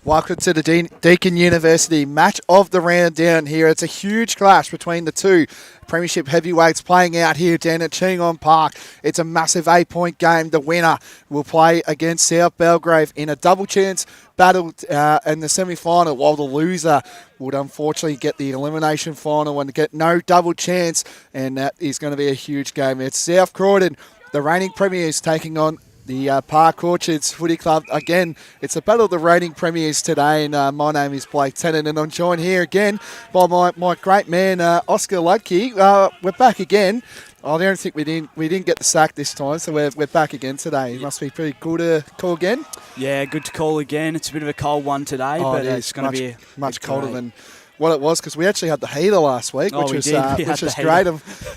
Welcome to the Deakin University match of the round down here. It's a huge clash between the two Premiership heavyweights playing out here down at Cheong Park. It's a massive 8-point game. The winner will play against South Belgrave in a double chance battle in the semi-final, while the loser would unfortunately get the elimination final and get no double chance, and that is going to be a huge game. It's South Croydon, the reigning premiers, taking on the Park Orchards Footy Club. Again, it's a battle of the reigning premiers today, and my name is Blake Tennant, and I'm joined here again by my great man, Oscar Ludke. We're back again. I don't think we didn't get the sack this time, so we're back again today. It must be pretty cool to call again. Yeah, good to call again. It's a bit of a cold one today, but it's going to be much colder than what it was, because we actually had the heater last week, which was great.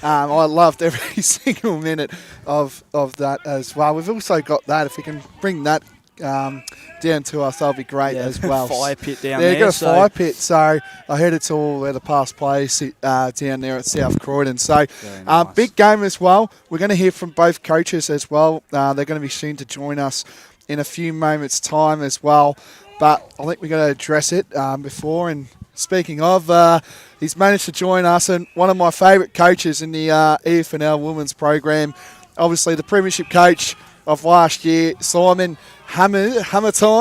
I loved every single minute of that as well. We've also got that. If we can bring that down to us, that'll be great as well. Fire pit down there. Yeah, got a fire pit. So I heard it's all where the past players down there at South Croydon. So nice. Big game as well. We're going to hear from both coaches as well. They're going to be soon to join us in a few moments' time as well. But I think we're going to address it before. And speaking of, he's managed to join us, and one of my favourite coaches in the EFNL women's program, obviously the premiership coach of last year, Simon Hammersley.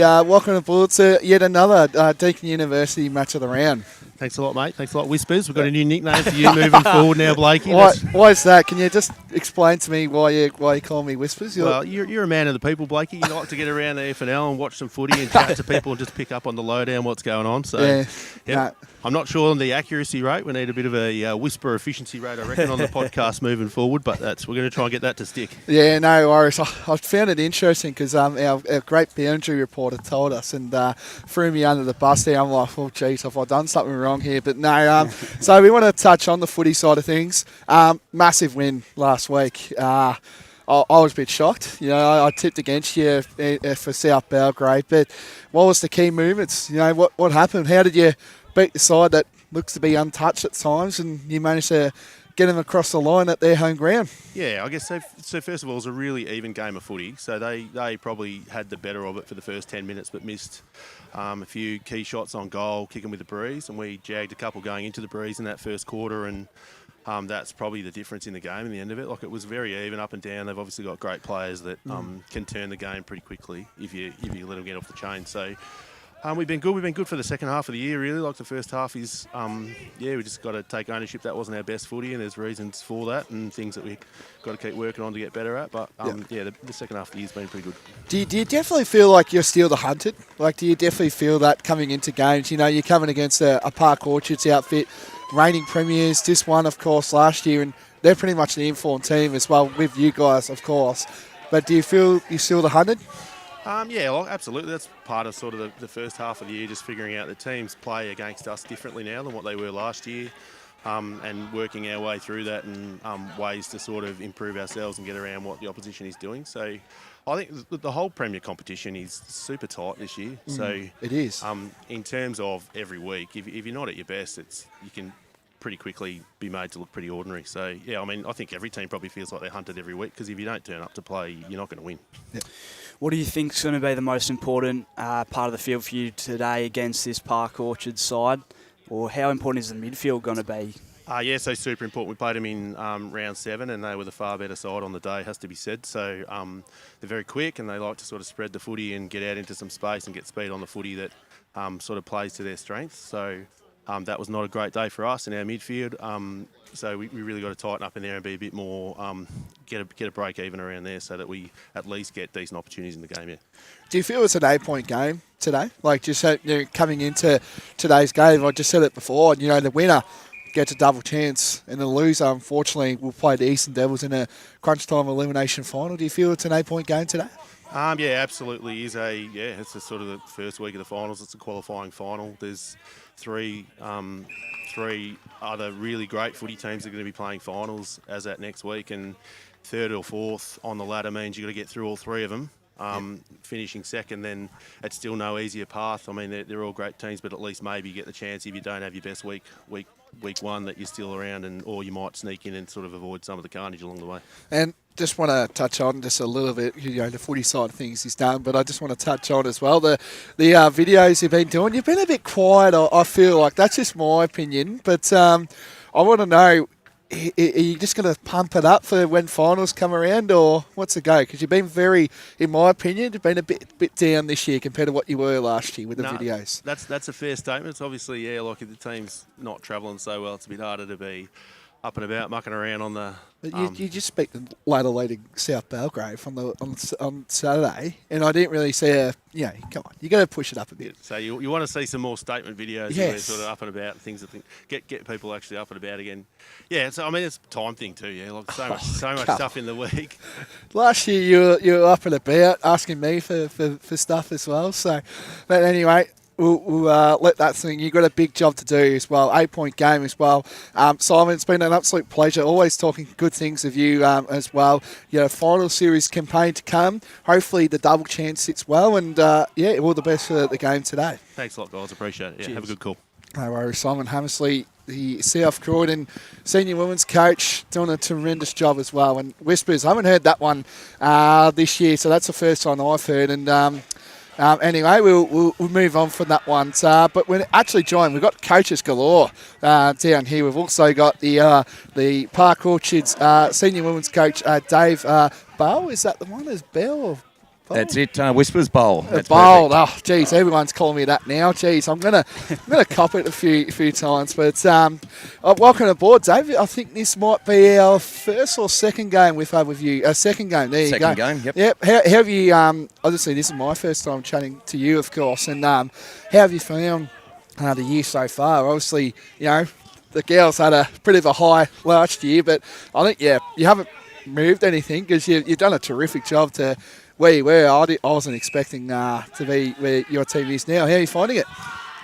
Welcome aboard to yet another Deakin University match of the round. Thanks a lot, mate. Thanks a lot, Whispers. We've got a new nickname for you moving forward now, Blakey. Why is that? Can you just explain to me why you call me Whispers? You're a man of the people, Blakey. You like to get around the EFNL and watch some footy and chat to people and just pick up on the lowdown what's going on. So, No. I'm not sure on the accuracy rate. We need a bit of a whisper efficiency rate, I reckon, on the podcast moving forward. But we're going to try and get that to stick. Yeah, no worries. I found it interesting because our great boundary reporter told us and threw me under the bus there. I'm like, oh, geez, have I done something wrong here? But no, so we want to touch on the footy side of things. Massive win last week. I was a bit shocked. You know, I tipped against you for South Belgrave. But what was the key movements? You know, what happened? How did you beat the side that looks to be untouched at times, and you managed to get them across the line at their home ground? Yeah, I guess so. So first of all, it was a really even game of footy. So they probably had the better of it for the first 10 minutes, but missed a few key shots on goal, kicking with the breeze, and we jagged a couple going into the breeze in that first quarter, and that's probably the difference in the game in the end of it. Like, it was very even up and down. They've obviously got great players that can turn the game pretty quickly if you let them get off the chain. So we've been good. We've been good for the second half of the year, really. Like, the first half is, we just got to take ownership. That wasn't our best footy, and there's reasons for that and things that we've got to keep working on to get better at. But, the second half of the year's been pretty good. Do you definitely feel like you're still the hunted? Like, do you definitely feel that coming into games? You know, you're coming against a Park Orchards outfit, reigning premiers, just won, of course, last year, and they're pretty much the informed team as well, with you guys, of course. But do you feel you're still the hunted? Absolutely. That's part of sort of the first half of the year, just figuring out the teams play against us differently now than what they were last year, and working our way through that and ways to sort of improve ourselves and get around what the opposition is doing. So I think the whole Premier competition is super tight this year. So it is. In terms of every week, if you're not at your best, you can pretty quickly be made to look pretty ordinary. So, I think every team probably feels like they're hunted every week, because if you don't turn up to play, you're not going to win. Yeah. What do you think is going to be the most important part of the field for you today against this Park Orchard side? Or how important is the midfield going to be? So super important. We played them in round 7, and they were the far better side on the day, has to be said. So they're very quick, and they like to sort of spread the footy and get out into some space and get speed on the footy that sort of plays to their strengths. So that was not a great day for us in our midfield. So we really got to tighten up in there and be a bit more, get a break even around there, so that we at least get decent opportunities in the game. Yeah. Do you feel it's an 8-point game today? Like, just coming into today's game, I just said it before, the winner gets a double chance, and the loser, unfortunately, will play the Eastern Devils in a crunch time elimination final. Do you feel it's an 8-point game today? Absolutely is it's a sort of the first week of the finals. It's a qualifying final. There's three other really great footy teams that are going to be playing finals as at next week, and third or fourth on the ladder means you've got to get through all three of them. Finishing second, then it's still no easier path. I mean, they're all great teams, but at least maybe you get the chance, if you don't have your best week one, that you're still around, or you might sneak in and sort of avoid some of the carnage along the way. And just want to touch on just a little bit, the footy side of things he's done, but I just want to touch on as well the videos you've been doing. You've been a bit quiet, I feel like. That's just my opinion. But I want to know, are you just going to pump it up for when finals come around, or what's the go? Because you've been in my opinion, you've been a bit down this year compared to what you were last year with the videos. That's a fair statement. It's obviously, like if the team's not travelling so well, it's a bit harder to be up and about, mucking around on the... But you just speak the later leading South Belgrave on Saturday, and I didn't really see come on, you got to push it up a bit. So you want to see some more statement videos where they're sort of up and about, things that get people actually up and about again. Yeah, so I mean, it's a time thing too, like so much stuff in the week. Last year you were up and about asking me for stuff as well, so, but anyway... We'll let that thing. You've got a big job to do as well. 8-point game as well. Simon, it's been an absolute pleasure. Always talking good things of you as well. Final series campaign to come. Hopefully the double chance sits well. And all the best for the game today. Thanks a lot, guys. Appreciate it. Yeah, have a good call. No worries. Simon Hammersley, the South Croydon senior women's coach, doing a tremendous job as well. And Whispers, I haven't heard that one this year, so that's the first time I've heard. And anyway, we'll move on from that one. But we're actually joined. We've got coaches galore down here. We've also got the Park Orchards senior women's coach, Dave Bowl. Is that the one? Is Bell or Bowl? That's it. Whispers Bowl. That's Bowl. perfect. Oh, geez, everyone's calling me that now. Geez, I'm gonna cop it a few times. But welcome aboard, Dave. I think this might be our first or second game we've had with you. Second game. There you go. Second game. Yep. Yep. How have you? Obviously, this is my first time chatting to you, of course. And how have you found the year so far? Obviously, the girls had a pretty of a high last year, but I think you haven't moved anything because you've done a terrific job to where you were. I wasn't expecting to be where your team is now. How are you finding it?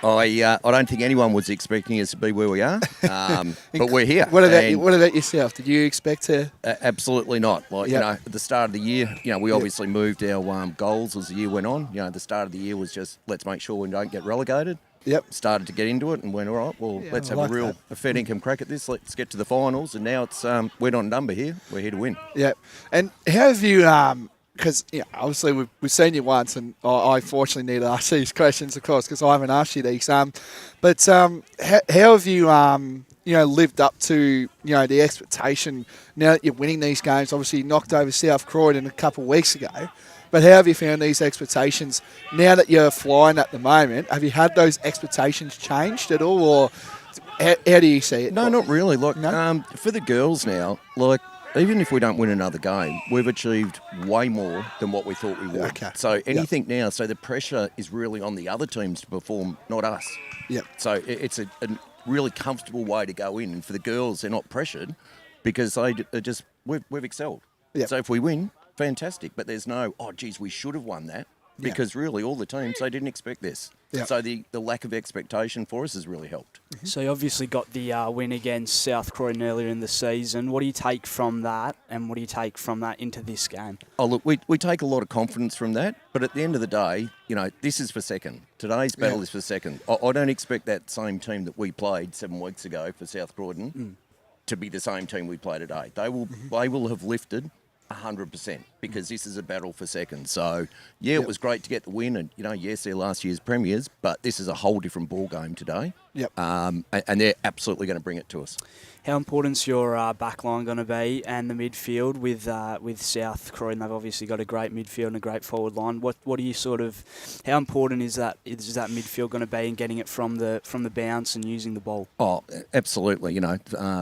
I don't think anyone was expecting us to be where we are, but we're here. What about yourself? Did you expect to? Absolutely not. At the start of the year, we obviously moved our goals as the year went on. The start of the year was just let's make sure we don't get relegated. Yep. Started to get into it and went, all right, well, let's have a fair income crack at this. Let's get to the finals. And now it's we're not a number here. We're here to win. Yep. And how have you, because obviously we've seen you once, and I fortunately need to ask these questions, of course, because I haven't asked you these. But how have you, lived up to, the expectation now that you're winning these games? Obviously, you knocked over South Croydon a couple of weeks ago. But how have you found these expectations now that you're flying at the moment? Have you had those expectations changed at all, or how do you see it? No, not really. No? For the girls now, even if we don't win another game, we've achieved way more than what we thought we would. Okay. So anything now, so the pressure is really on the other teams to perform, not us. Yep. So it's a really comfortable way to go in. And for the girls, they're not pressured because we've excelled. Yep. So if we win, fantastic. But there's no, geez, we should have won that. Because really all the teams, they didn't expect this. Yep. So the lack of expectation for us has really helped. Mm-hmm. So you obviously got the win against South Croydon earlier in the season. What do you take from that, and what do you take from that into this game? Oh, look, we take a lot of confidence from that. But at the end of the day, this is for second. Today's battle is for second. I don't expect that same team that we played 7 weeks ago for South Croydon to be the same team we play today. They will have lifted 100% because this is a battle for second. So, it was great to get the win and, yes, they're last year's premiers, but this is a whole different ball game today. Yep. And they're absolutely going to bring it to us. How important's your back line going to be and the midfield with South Croydon? They've obviously got a great midfield and a great forward line. What do you how important is that midfield going to be in getting it from the bounce and using the ball? Oh, absolutely.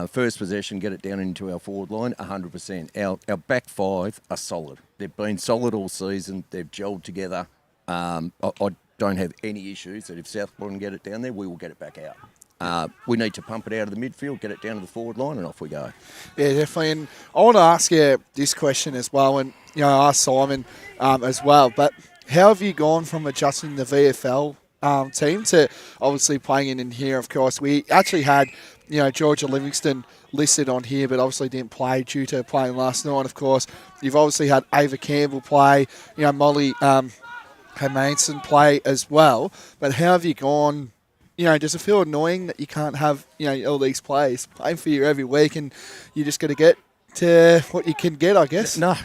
First possession, get it down into our forward line, 100%. Our back five are solid. They've been solid all season. They've gelled together. I don't have any issues that if South Croydon get it down there, we will get it back out. We need to pump it out of the midfield, get it down to the forward line, and off we go. Yeah, definitely. And I want to ask you this question as well, and I asked Simon as well. But how have you gone from adjusting the VFL team to obviously playing in here? Of course, we actually had Georgia Livingston listed on here, but obviously didn't play due to playing last night. Of course, you've obviously had Ava Campbell play, Molly Manson play as well. But how have you gone? Does it feel annoying that you can't have, all these players playing for you every week and you just got to get what you can get, I guess. No,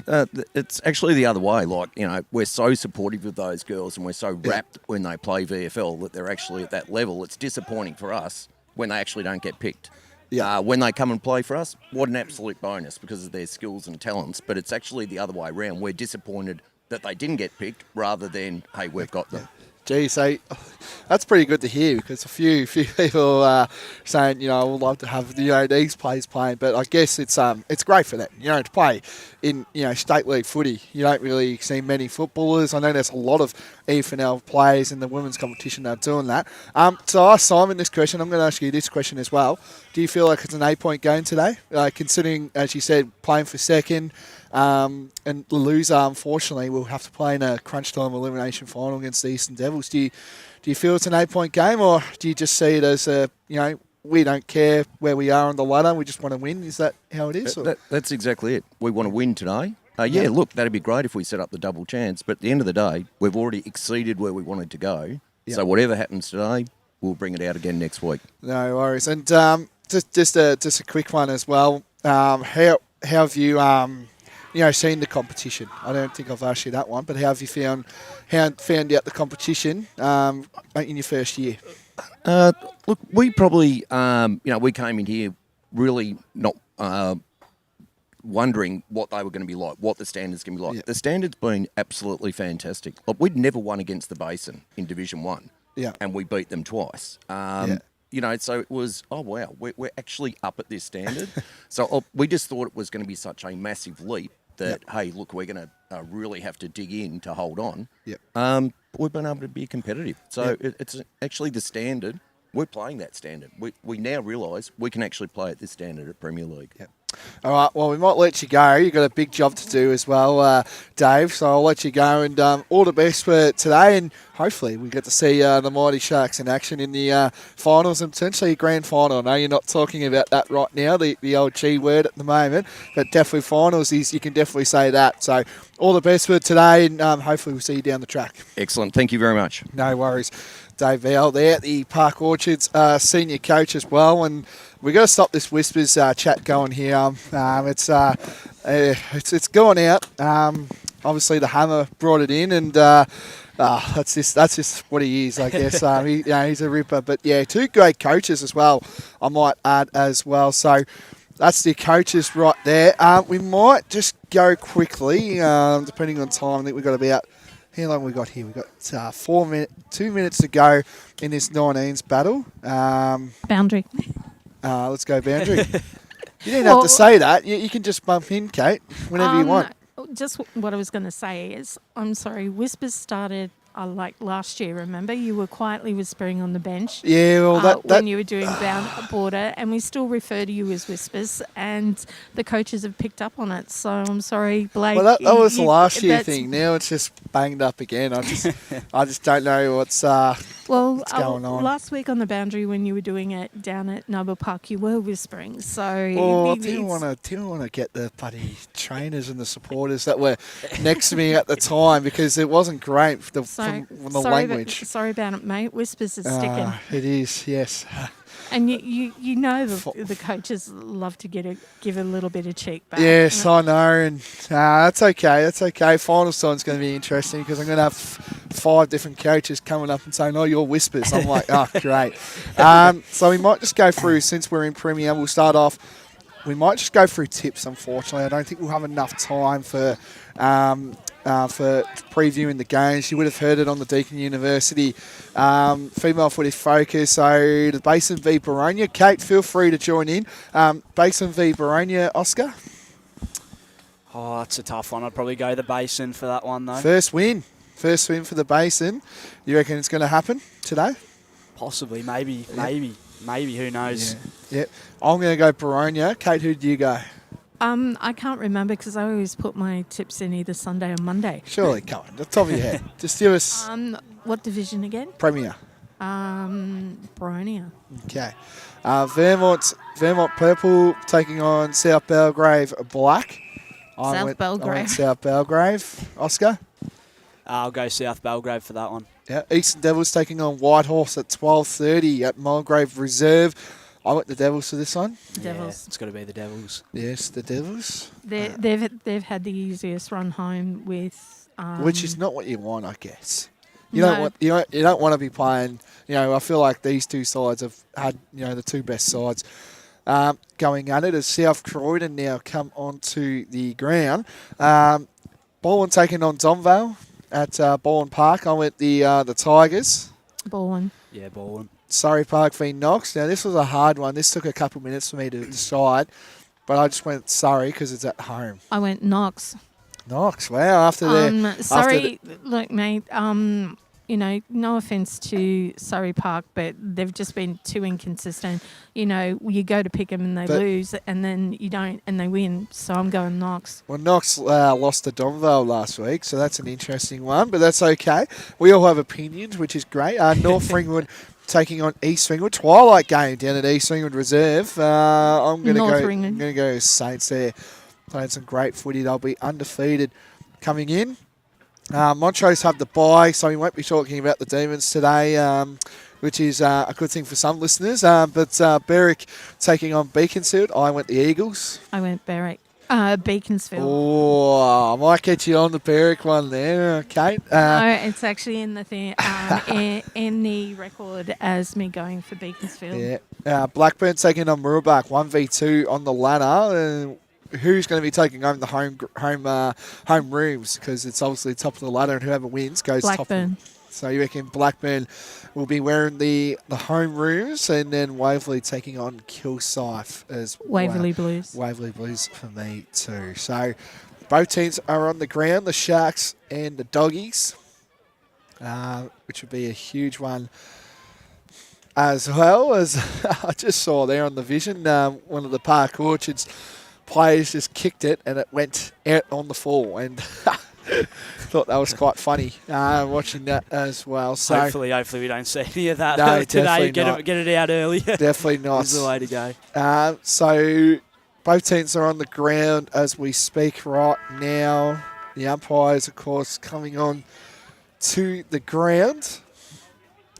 it's actually the other way. Like, we're so supportive of those girls and we're so rapt when they play VFL that they're actually at that level. It's disappointing for us when they actually don't get picked. Yeah. When they come and play for us, what an absolute bonus because of their skills and talents. But it's actually the other way around. We're disappointed that they didn't get picked rather than, hey, we've got them. Geez, that's pretty good to hear because a few people saying, I would love to have these players playing, but I guess it's great for them, to play in state league footy. You don't really see many footballers. I know there's a lot of EFNL players in the women's competition that are doing that. So I asked Simon this question. I'm going to ask you this question as well. Do you feel like it's an 8-point game today, considering, as you said, playing for second? And the loser, unfortunately, will have to play in a crunch time elimination final against the Eastern Devils. Do you feel it's an 8-point game, or do you just see it as we don't care where we are on the ladder, we just want to win? Is that how it is? That's exactly it. We want to win today. Look, that'd be great if we set up the double chance, but at the end of the day, we've already exceeded where we wanted to go. Yep. So whatever happens today, we'll bring it out again next week. No worries. And just a quick one as well. How have you seen the competition? I don't think I've asked you that one, but how have you found out the competition in your first year? Look, we probably, we came in here really not wondering what they were going to be like, what the standards going to be like. Yep. The standards been absolutely fantastic. Like, we'd never won against the Basin in Division 1, and we beat them twice. So it was, oh, wow, we're actually up at this standard. So we just thought it was going to be such a massive leap that, hey, look, we're going to really have to dig in to hold on. Yep. We've been able to be competitive. So it's actually the standard. We're playing that standard. We now realise we can actually play at this standard at Premier League. Yep. All right, well, we might let you go. You've got a big job to do as well, Dave, so I'll let you go, and all the best for today, and hopefully we get to see the Mighty Sharks in action in the finals and potentially a grand final. I know you're not talking about that right now, the old G word at the moment, but definitely finals, you can definitely say that. So all the best for today, and hopefully we'll see you down the track. Excellent. Thank you very much. No worries. Dave Vale there, the Park Orchards senior coach as well, and we've got to stop this Whispers chat going here. It's going out. Obviously, the Hammer brought it in, and that's just what he is, I guess. He's a ripper. But, two great coaches as well, I might add as well. So that's the coaches right there. We might just go quickly, depending on time. I think we've got about... How long we got here? We've got 2 minutes to go in this 19s battle. Boundary. Let's go boundary. You didn't have to say that. You can just bump in, Kate, whenever you want. Just what I was going to say is, I'm sorry, Whispers started like last year, remember? You were quietly whispering on the bench. Yeah, well, when you were doing border, and we still refer to you as Whispers, and the coaches have picked up on it. So I'm sorry, Blake. Well, that was the last year thing. Now it's just banged up again. I just don't know what's going on. Last week on the boundary, when you were doing it down at Nubble Park, you were whispering. So I didn't want to get the bloody trainers and the supporters that were next to me at the time because it wasn't great. From the language. Sorry about it, mate. Whispers is sticking. It is, yes. And you know the coaches love to give a little bit of cheek back. Yes, I know, and that's okay. That's okay. Final time's going to be interesting because I'm going to have 5 different coaches coming up and saying, "Oh, you're Whispers." I'm like, "Oh, great." So we might just go through, since we're in Premier. We'll start off. We might just go through tips. Unfortunately, I don't think we'll have enough time for previewing the games. You would have heard it on the Deakin University Female Footy Focus. So the Basin v Baronia. Kate, feel free to join in. Basin v Baronia, Oscar? Oh, that's a tough one. I'd probably go the Basin for that one, though. First win for the Basin. You reckon it's going to happen today? Possibly, maybe, who knows? Yeah. I'm going to go Baronia. Kate, who do you go? I can't remember because I always put my tips in either Sunday or Monday. Surely, come on, the top of your head. Just give us... what division again? Premier. Baronia. Okay. Vermont Purple taking on South Belgrave Black. I went South Belgrave. Oscar? I'll go South Belgrave for that one. Yeah. Eastern Devils taking on Whitehorse at 12:30 at Mulgrave Reserve. I went the Devils for this one. Devils. Yeah, it's got to be the Devils. Yes, the Devils. They've had the easiest run home with. Which is not what you want, I guess. You No. don't want to be playing. I feel like these two sides have had the two best sides going at it. As South Croydon now come onto the ground. Baldwin taking on Donvale at Baldwin Park. I went the Tigers. Baldwin. Yeah, Baldwin. Surrey Park v Knox. Now this was a hard one. This took a couple minutes for me to decide, but I just went Surrey because it's at home. I went Knox. Knox. Wow. Sorry, look, mate. No offense to Surrey Park, but they've just been too inconsistent. You go to pick them and they lose, and then you don't, and they win. So I'm going Knox. Well, Knox lost to Donvale last week, so that's an interesting one, but that's okay. We all have opinions, which is great. North Ringwood taking on East Ringwood. Twilight game down at East Ringwood Reserve. I'm going to go Saints there. Playing some great footy. They'll be undefeated coming in. Montrose have the bye, so we won't be talking about the Demons today, which is a good thing for some listeners. But Berwick taking on Beaconsfield. I went the Eagles. I went Berwick. Beaconsfield. Oh, I might get you on the Berwick one there, Kate. No, it's actually in the thing, in the record as me going for Beaconsfield. Yeah. Blackburn taking on Mooroolbark 1v2 on the ladder. Who's going to be taking home the home rooms? Because it's obviously top of the ladder, and whoever wins goes Blackburn. top. So you reckon Blackburn will be wearing the home rooms, and then Waverley taking on Kilsyth as Waverley Blues. Waverley Blues for me too. So both teams are on the ground, the Sharks and the Doggies, which would be a huge one. As well as I just saw there on the vision, one of the Park Orchards players just kicked it and it went out on the floor, and thought that was quite funny watching that as well. So hopefully we don't see any of that today. Get it out earlier. Definitely not. Is the way to go. So both teams are on the ground as we speak right now. The umpires, of course, coming on to the ground.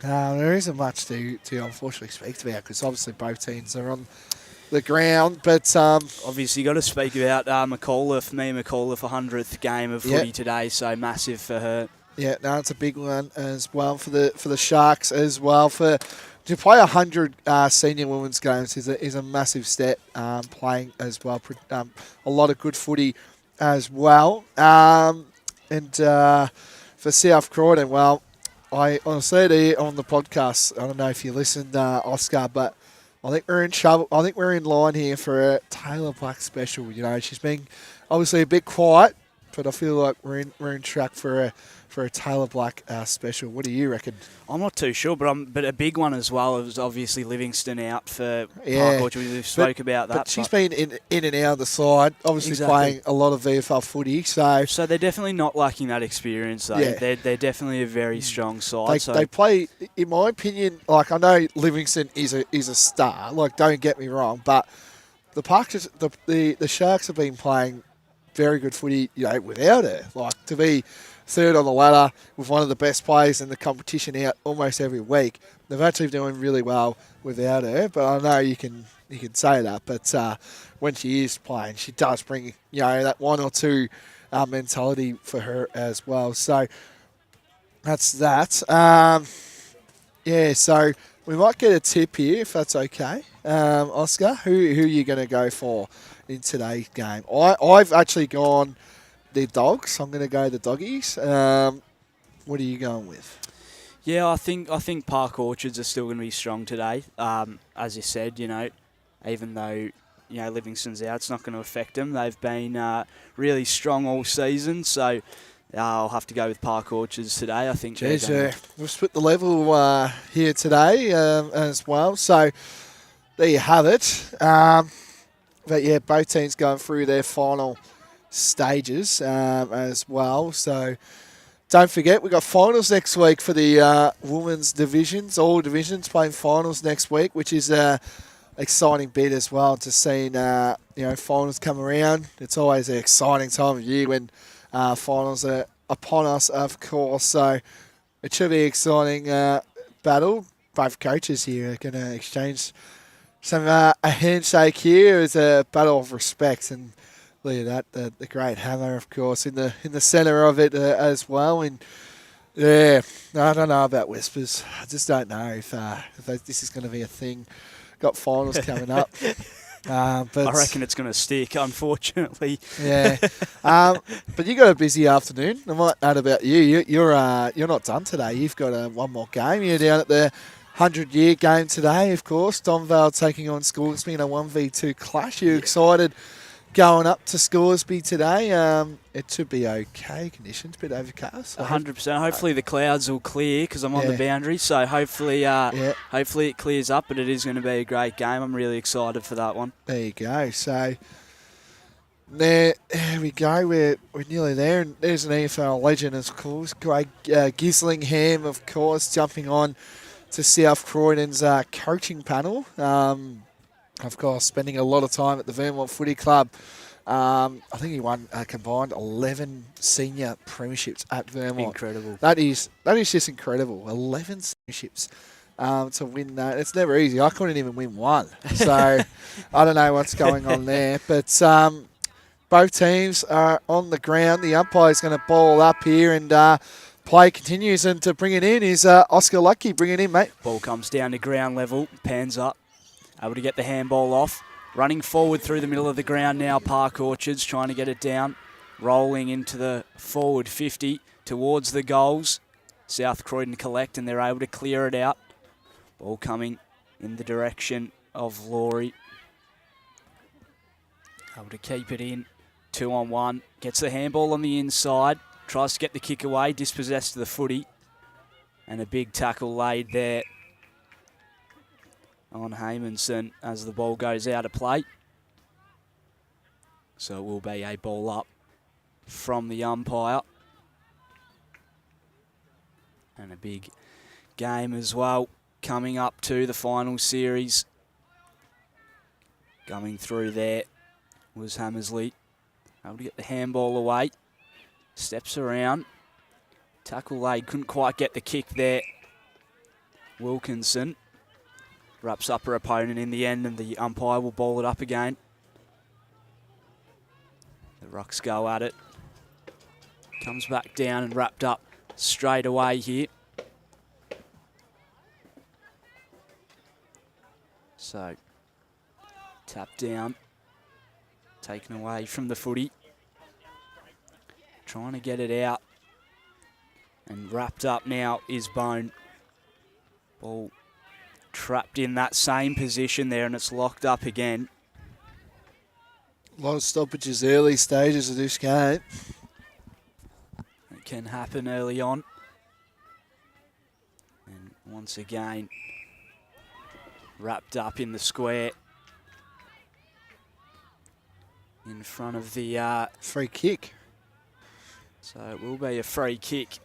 There isn't much to unfortunately speak about because obviously both teams are on the ground, but obviously you got to speak about McAuliffe, 100th game of footy today, so massive for her. Yeah, no, it's a big one as well for the Sharks as well. To play 100 senior women's games is a massive step. Playing as well, a lot of good footy as well. And for South Croydon, well, I said it on the podcast. I don't know if you listened, Oscar, but I think we're in trouble. I think we're in line here for a Taylor Black special. She's been obviously a bit quiet, but I feel like we're in track for a Taylor Black special. What do you reckon? I'm not too sure, but a big one as well is obviously Livingston out for Park Orchard. We spoke about that. But she's been in and out of the side, obviously playing a lot of VFL footy. So they're definitely not lacking that experience, though. Yeah. They're definitely a very strong side. They play, in my opinion, like I know Livingston is a star. Like, don't get me wrong, but the Sharks have been playing very good footy, without her. Like, to be third on the ladder with one of the best players in the competition out almost every week. They're actually doing really well without her, but I know you can say that. But when she is playing, she does bring that one or two mentality for her as well. So that's that. So we might get a tip here if that's okay. Oscar, who are you going to go for in today's game? I've actually gone the Dogs. I'm going to go the Doggies. What are you going with? Yeah, I think Park Orchards are still going to be strong today. As you said, even though Livingston's out, it's not going to affect them. They've been really strong all season, so I'll have to go with Park Orchards today. I think. We'll split the level here today as well. So there you have it. But yeah, both teams going through their final stages as well. So don't forget, we've got finals next week for the women's divisions. All divisions playing finals next week, which is a exciting bit as well to seeing finals come around. It's always an exciting time of year when finals are upon us, of course. So it should be an exciting battle. Both coaches here are going to exchange a handshake here is a battle of respect, and look at that, the great hammer, of course, in the centre of it as well. And yeah, I don't know about whispers. I just don't know if this is going to be a thing. Got finals coming up. But I reckon it's going to stick, unfortunately. Yeah, but you got a busy afternoon. I might add about you. You're not done today. You've got one more game. You're down at the 100-year game today, of course. Donvale taking on Scoresby in a 1v2 clash. You excited going up to Scoresby today? It should be okay conditions, a bit overcast. 100%. Hopefully the clouds will clear because I'm on the boundary. So hopefully it clears up, but it is going to be a great game. I'm really excited for that one. There you go. So there we go. We're nearly there. And there's an EFNL legend, of course. Greg Gislingham, of course, jumping on to South Croydon's coaching panel. Of course, spending a lot of time at the Vermont Footy Club. I think he won a combined 11 senior premierships at Vermont. Incredible. That is just incredible. 11 premierships to win that. It's never easy. I couldn't even win one. So I don't know what's going on there. But both teams are on the ground. The umpire's going to ball up here, and play continues. And to bring it in is Oscar Lucky. Bring it in, mate. Ball comes down to ground level, pans up. Able to get the handball off. Running forward through the middle of the ground now, Park Orchards trying to get it down. Rolling into the forward 50 towards the goals. South Croydon collect and they're able to clear it out. Ball coming in the direction of Laurie. Able to keep it in. 2-on-1. Gets the handball on the inside. Tries to get the kick away. Dispossessed of the footy. And a big tackle laid there on Haymanson as the ball goes out of play. So it will be a ball up from the umpire. And a big game as well coming up to the final series. Coming through there was Hammersley. Able to get the handball away. Steps around. Tackle laid, couldn't quite get the kick there. Wilkinson wraps up her opponent in the end, and the umpire will ball it up again. The Rucks go at it. Comes back down and wrapped up straight away here. So, tap down. Taken away from the footy. Trying to get it out. And wrapped up now is Bone. Ball trapped in that same position there, and it's locked up again. A lot of stoppages early stages of this game. It can happen early on. And once again, wrapped up in the square. In front of the free kick. So it will be a free kick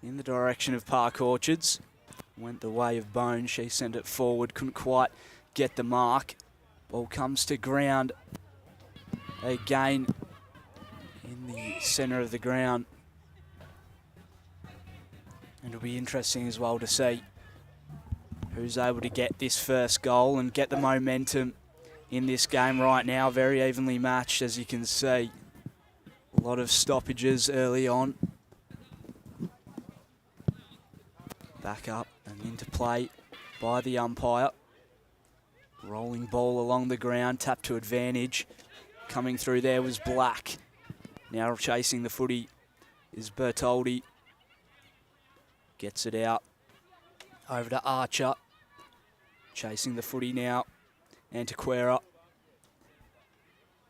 in the direction of Park Orchards. Went the way of Bone. She sent it forward. Couldn't quite get the mark. Ball comes to ground again in the centre of the ground. And it'll be interesting as well to see who's able to get this first goal and get the momentum in this game right now. Very evenly matched, as you can see. A lot of stoppages early on. Back up and into play by the umpire. Rolling ball along the ground, tap to advantage. Coming through there was Black. Now chasing the footy is Bertoldi. Gets it out. Over to Archer. Chasing the footy now. Antequera.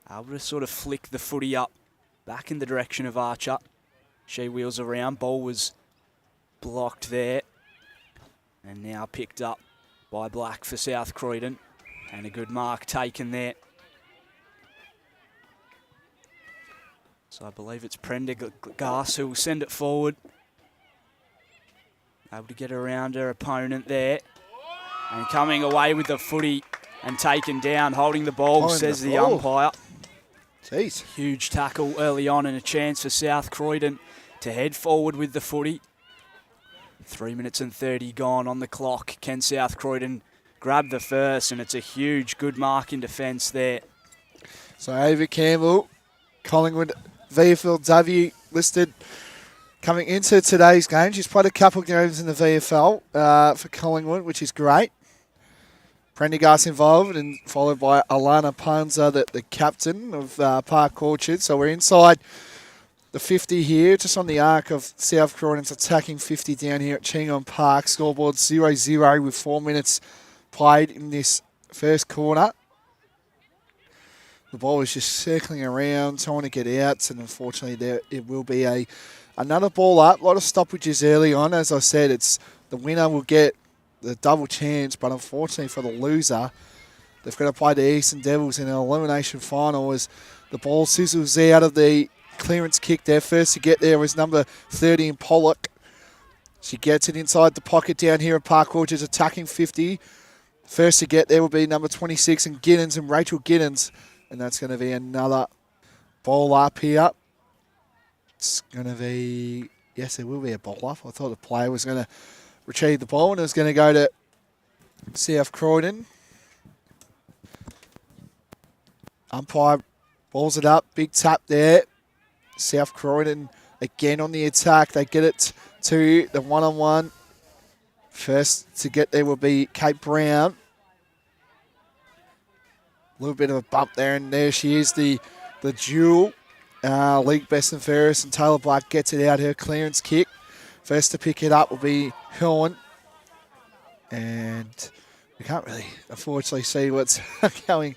Able to sort of flick the footy up. Back in the direction of Archer. She wheels around. Ball was blocked there. And now picked up by Black for South Croydon. And a good mark taken there. So I believe it's Prendergast who will send it forward. Able to get around her opponent there. And coming away with the footy and taken down, holding the ball, says the umpire. Jeez. Huge tackle early on and a chance for South Croydon to head forward with the footy. 3 minutes and 30 gone on the clock. Can South Croydon grab the first, and it's a huge, good mark in defence there. So Ava Campbell, Collingwood VFLW listed coming into today's game. She's played a couple of games in the VFL for Collingwood, which is great. Prendergast involved, and followed by Alana Panza, the captain of Park Orchard. So we're inside the 50 here, just on the arc of South Croydon's attacking 50 down here at Cheong Park. Scoreboard 0-0 with 4 minutes played in this first quarter. The ball was just circling around, trying to get out, and unfortunately it will be another ball up. A lot of stoppages early on. As I said, it's the winner will get the double chance, but unfortunately for the loser, they've got to play the Eastern Devils in an elimination final as the ball sizzles out of the clearance kick there. First to get there was number 30 in Pollock. She gets it inside the pocket down here at Park Orchard's attacking 50. First to get there will be number 26 in Giddens, and Rachel Giddens. And that's going to be another ball up here. It's going to be, yes, there will be a ball up. I thought the player was going to retrieve the ball and it was going to go to South Croydon. Umpire balls it up. Big tap there. South Croydon again on the attack. They get it to the one-on-one. First to get there will be Kate Brown. A little bit of a bump there, and there she is, the duel. League best and fairest, and Taylor Black gets it out, her clearance kick. First to pick it up will be Helen. And we can't really, unfortunately, see what's going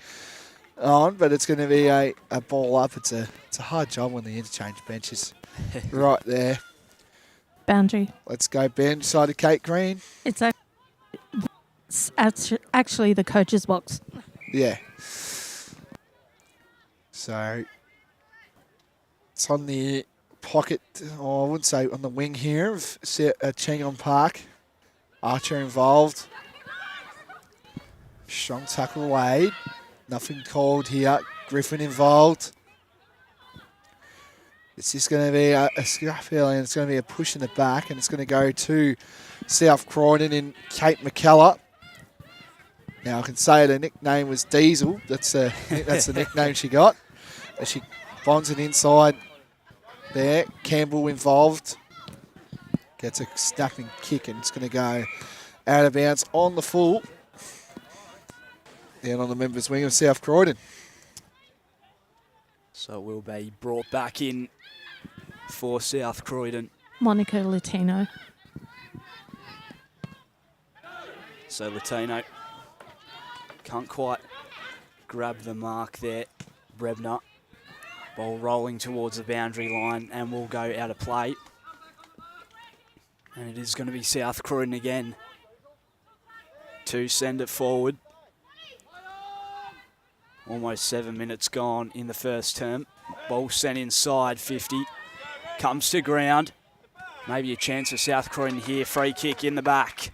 on, but it's going to be a ball up. It's a hard job when the interchange bench is right there. Boundary. Let's go bench side of Kate Green. It's actually the coach's box. Yeah. So it's on the pocket, or I wouldn't say on the wing here of Cheong Park. Archer involved. Strong tackle Wade. Nothing called here. Griffin involved. It's just going to be a scrap and it's going to be a push in the back, and it's going to go to South Croydon in Kate McKellar. Now I can say the nickname was Diesel. That's the nickname she got. As she bonds it inside there. Campbell involved. Gets a snapping kick, and it's going to go out of bounds on the full. Down on the members' wing of South Croydon. So it will be brought back in for South Croydon. Monica Latino. So Latino can't quite grab the mark there. Brebner. Ball rolling towards the boundary line and will go out of play. And it is going to be South Croydon again to send it forward. Almost 7 minutes gone in the first term. Ball sent inside 50. Comes to ground. Maybe a chance for South Croydon here. Free kick in the back.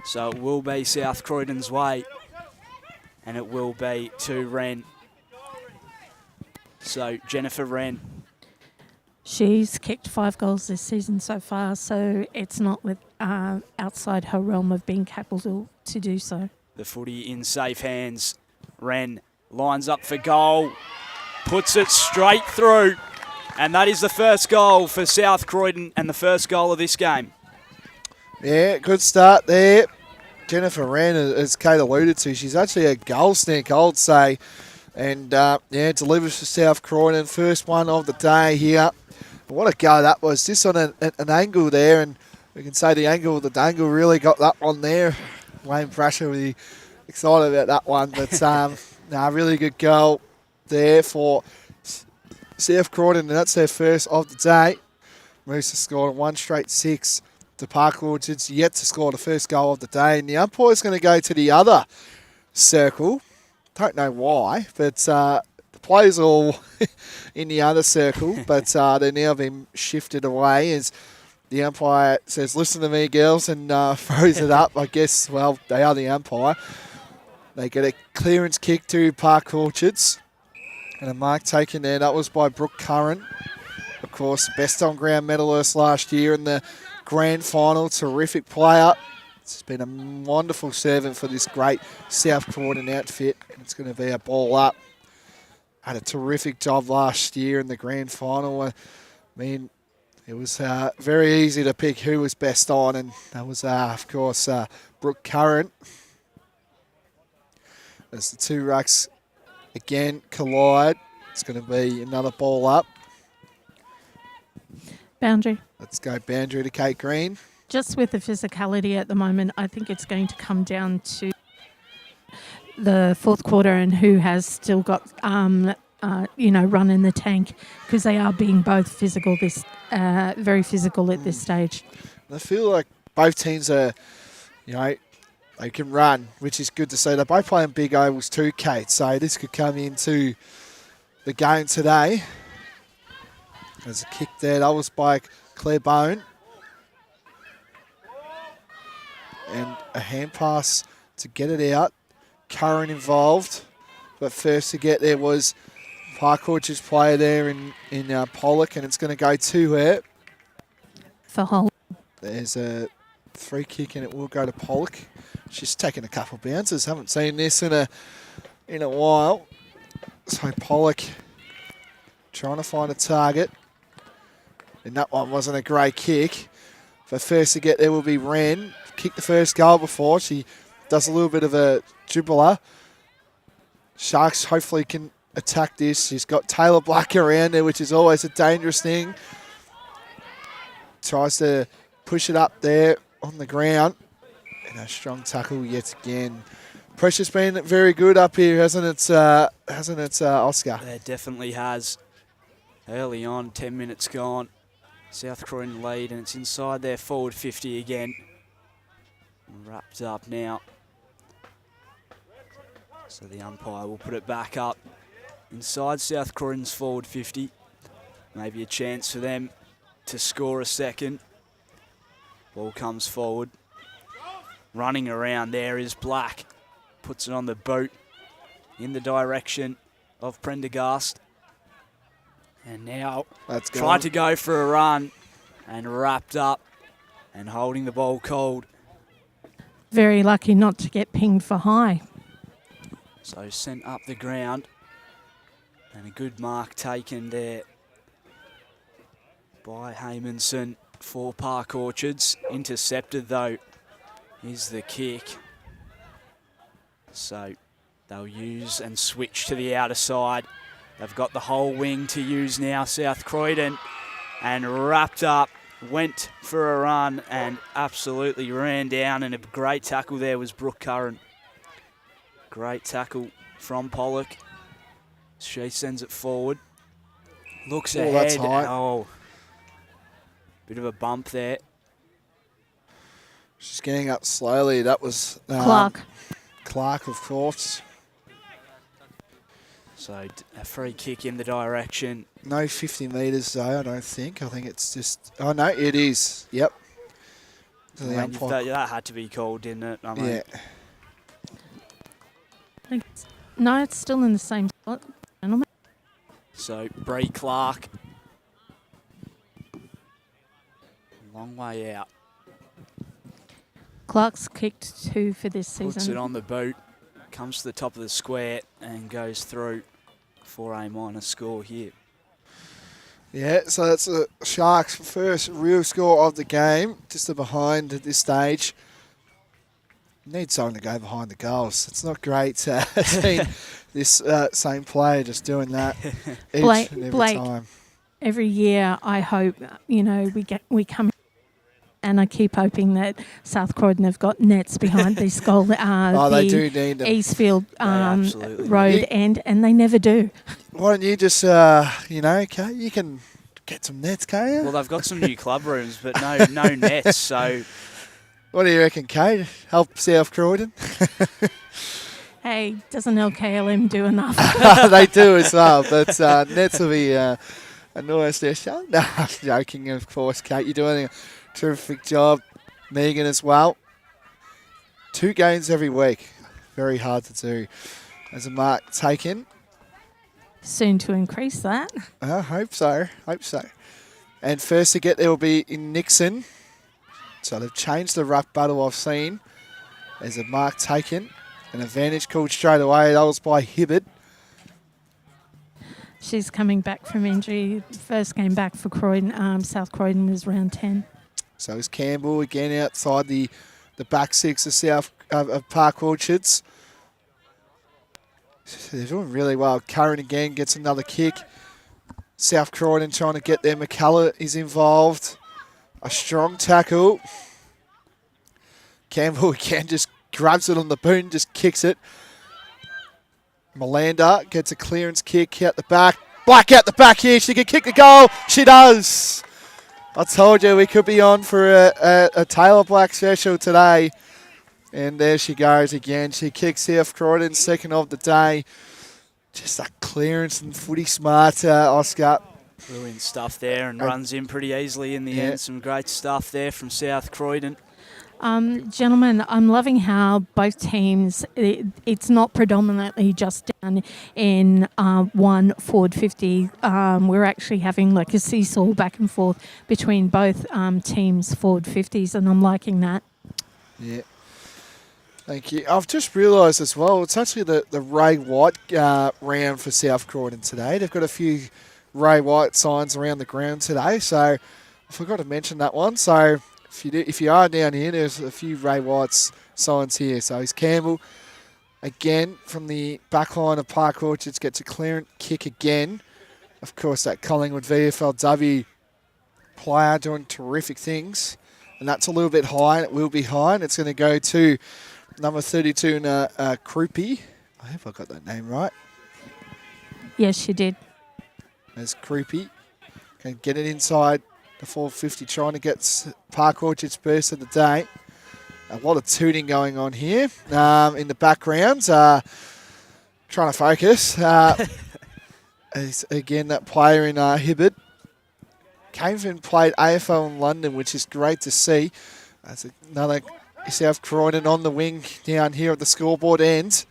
So it will be South Croydon's way. And it will be to Wren. So Jennifer Wren. She's kicked 5 goals this season so far, so it's not with outside her realm of being capable to do so. The footy in safe hands. Wren lines up for goal. Puts it straight through. And that is the first goal for South Croydon and the first goal of this game. Yeah, good start there. Jennifer Wren, as Kate alluded to, she's actually a goal sneak, I would say. And, delivers for South Croydon. First one of the day here. But what a go that was. Just on an angle there. And we can say the angle of the dangle really got that one there. Wayne Brasher really excited about that one. But, really good goal there for South Croydon. And that's their first of the day. Moose has scored 1 straight 6 to Park Orchard's yet to score the first goal of the day. And the umpire's going to go to the other circle. Don't know why, but the players are all in the other circle, but they're now being shifted away as the umpire says, "Listen to me, girls," and throws it up. I guess, well, they are the umpire. They get a clearance kick to Park Orchards. And a mark taken there. That was by Brooke Curran. Of course, best on ground medalist last year in the grand final. Terrific player. It's been a wonderful servant for this great South Croydon outfit. It's going to be a ball up. Had a terrific job last year in the grand final. I mean, it was very easy to pick who was best on, and that was, of course, Brooke Curran. As the two rucks again collide, it's going to be another ball up. Boundary. Let's go boundary to Kate Green. Just with the physicality at the moment, I think it's going to come down to the fourth quarter and who has still got, run in the tank, because they are being both physical, very physical at this stage. I feel like both teams are, they can run, which is good to see. They're both playing big ovals too, Kate, so this could come into the game today. There's a kick there. That was by Claire Bone. And a hand pass to get it out. Curran involved. But first to get there was Park Orchard's player there in Pollock, and it's going to go to her. For Hull. There's a free kick, and it will go to Pollock. She's taken a couple of bounces. Haven't seen this in a while. So Pollock trying to find a target. And that one wasn't a great kick. But first to get there will be Wren. Kicked the first goal before. She does a little bit of a dribbler. Sharks hopefully can attack this. She's got Taylor Black around there, which is always a dangerous thing. Tries to push it up there on the ground. And a strong tackle yet again. Pressure's been very good up here, hasn't it, Oscar? It definitely has. Early on, 10 minutes gone. South Croydon lead, and it's inside their forward 50 again. Wrapped up now. So the umpire will put it back up inside South Croydon's forward 50. Maybe a chance for them to score a second. Ball comes forward. Running around there is Black. Puts it on the boot in the direction of Prendergast. And now tried to go for a run and wrapped up and holding the ball cold. Very lucky not to get pinged for high. So sent up the ground and a good mark taken there by Haymanson for Park Orchards. Intercepted though is the kick. So they'll use and switch to the outer side. They've got the whole wing to use now, South Croydon, and wrapped up, went for a run and absolutely ran down, and a great tackle there was Brooke Curran. Great tackle from Pollock. She sends it forward. Looks ahead. That's high. Oh, bit of a bump there. She's getting up slowly. That was Clark, of course. So a free kick in the direction. No 50 metres though, I don't think. I think it's just... Oh, no, it is. Yep. That had to be called, didn't it? I mean, yeah. No, it's still in the same spot, gentlemen. So Bree Clark. Long way out. Clark's kicked 2 for this season. Puts it on the boot. Comes to the top of the square and goes through for a minor score here. Yeah, so that's the Sharks' first real score of the game. Just a behind at this stage. Need someone to go behind the goals. It's not great seeing this same player just doing that each and every time. Every year I hope, we come and I keep hoping that South Croydon have got nets behind this goal. They do need them. Eastfield Road end, and they never do. Why don't you just, Kate, you can get some nets, can't you? Well, they've got some new club rooms, but no nets, so... What do you reckon, Kate? Help South Croydon? Hey, doesn't LKLM do enough? They do as well, but nets will be a nice show. No, I'm joking, of course, Kate. You're doing a terrific job. Megan as well. 2 games every week. Very hard to do. As a mark taken. Soon to increase that. I hope so. And first to get there will be in Nixon. So they've changed the ruck battle I've seen. There's a mark taken. An advantage called straight away. That was by Hibbert. She's coming back from injury. First game back for Croydon, South Croydon was round 10. So is Campbell again outside the back six of South of Park Orchards. They're doing really well. Curran again gets another kick. South Croydon trying to get there. McCullough is involved. A strong tackle. Campbell again just grabs it on the boot, just kicks it. Melander gets a clearance kick out the back. Black out the back here. She can kick the goal. She does. I told you we could be on for a Taylor Black special today. And there she goes again. She kicks South Croydon, second of the day. Just a clearance and footy smart, Oscar. Brilliant stuff there, and runs in pretty easily in the end. Some great stuff there from South Croydon. Gentlemen, I'm loving how both teams, it's not predominantly just down in one forward 50. We're actually having like a seesaw back and forth between both teams' forward 50s, and I'm liking that. Yeah. Thank you. I've just realised as well, it's actually the Ray White round for South Croydon today. They've got a few Ray White signs around the ground today, so I forgot to mention that one. So if you are down here, there's a few Ray White's signs here. So he's Campbell again from the back line of Park Orchards, gets a clearance kick again. Of course, that Collingwood VFLW player doing terrific things. And that's a little bit high, and it will be high, and it's going to go to number 32, Krupi. I hope I got that name right. Yes, you did. There's Krupi. Can get it inside the 450, trying to get Park Orchards first of the day. A lot of tooting going on here in the background. Trying to focus. Again, that player in Hibbert came and played AFL in London, which is great to see. That's another South Croydon on the wing down here at the scoreboard end.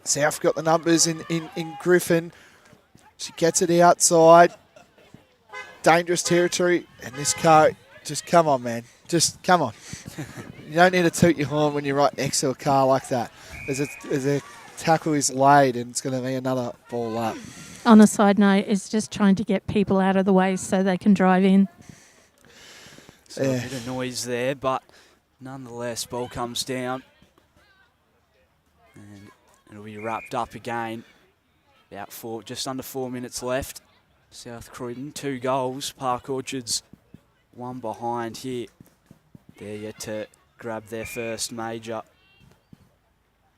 South got the numbers in Griffin. She gets it outside. Dangerous territory. And this car, just come on, man. Just come on. You don't need to toot your horn when you're right next to a car like that. As a tackle is laid, and it's going to be another ball up. On a side note, it's just trying to get people out of the way so they can drive in. So a bit of noise there, but nonetheless, ball comes down. And it'll be wrapped up again. Just under 4 minutes left. South Croydon, 2 goals. Park Orchards, 1 behind here. They're yet to grab their first major.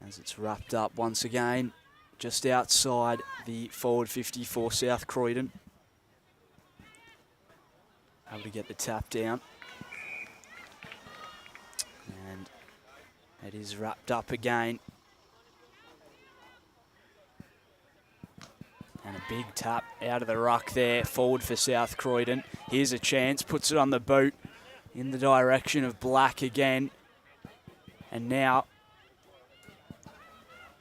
As it's wrapped up once again, just outside the forward 50 for South Croydon. Able to get the tap down. And it is wrapped up again. And a big tap out of the ruck there, forward for South Croydon. Here's a chance, puts it on the boot in the direction of Black again. And now,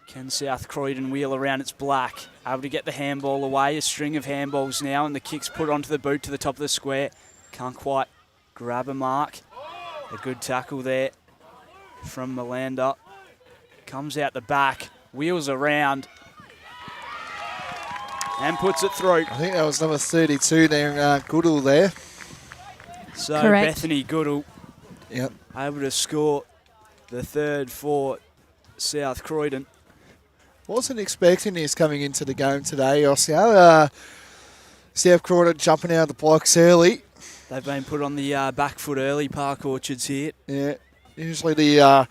can South Croydon wheel around its Black? Able to get the handball away, a string of handballs now, and the kick's put onto the boot to the top of the square. Can't quite grab a mark. A good tackle there from Melander. Comes out the back, wheels around, and puts it through. I think that was number 32 there, Goodall there. So Correct. Bethany Goodall Yep. able to score the third for South Croydon. Wasn't expecting this coming into the game today, Oscar. South Croydon jumping out of the blocks early. They've been put on the back foot early, Park Orchards here. Yeah, usually the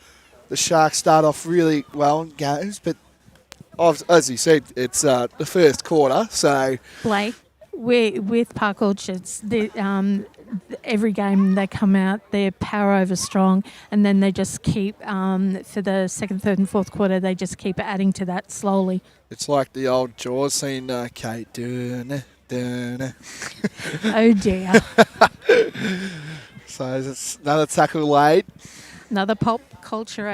Sharks start off really well in games, but as you said, it's the first quarter, so... Blake, with Park Orchards, every game they come out, they're power over strong, and then they just keep, for the second, third and fourth quarter, they just keep adding to that slowly. It's like the old Jaws scene, Kate. Dun. Oh dear. So it's another tackle laid. Another pop culture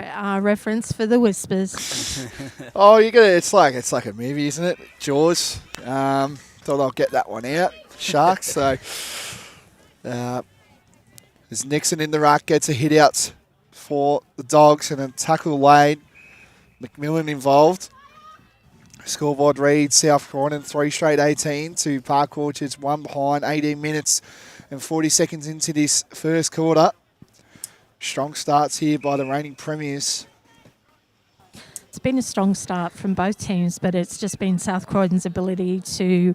reference for the Whispers. Oh, it's like a movie, isn't it? Jaws. Thought I'll get that one out. Sharks. So As Nixon in the ruck gets a hit out for the Dogs and a tackle laid. McMillan involved. Scoreboard reads South Croydon 3 straight 18 to Park Orchards 1 behind. 18 minutes and 40 seconds into this first quarter. Strong starts here by the reigning premiers. It's been a strong start from both teams, but it's just been South Croydon's ability to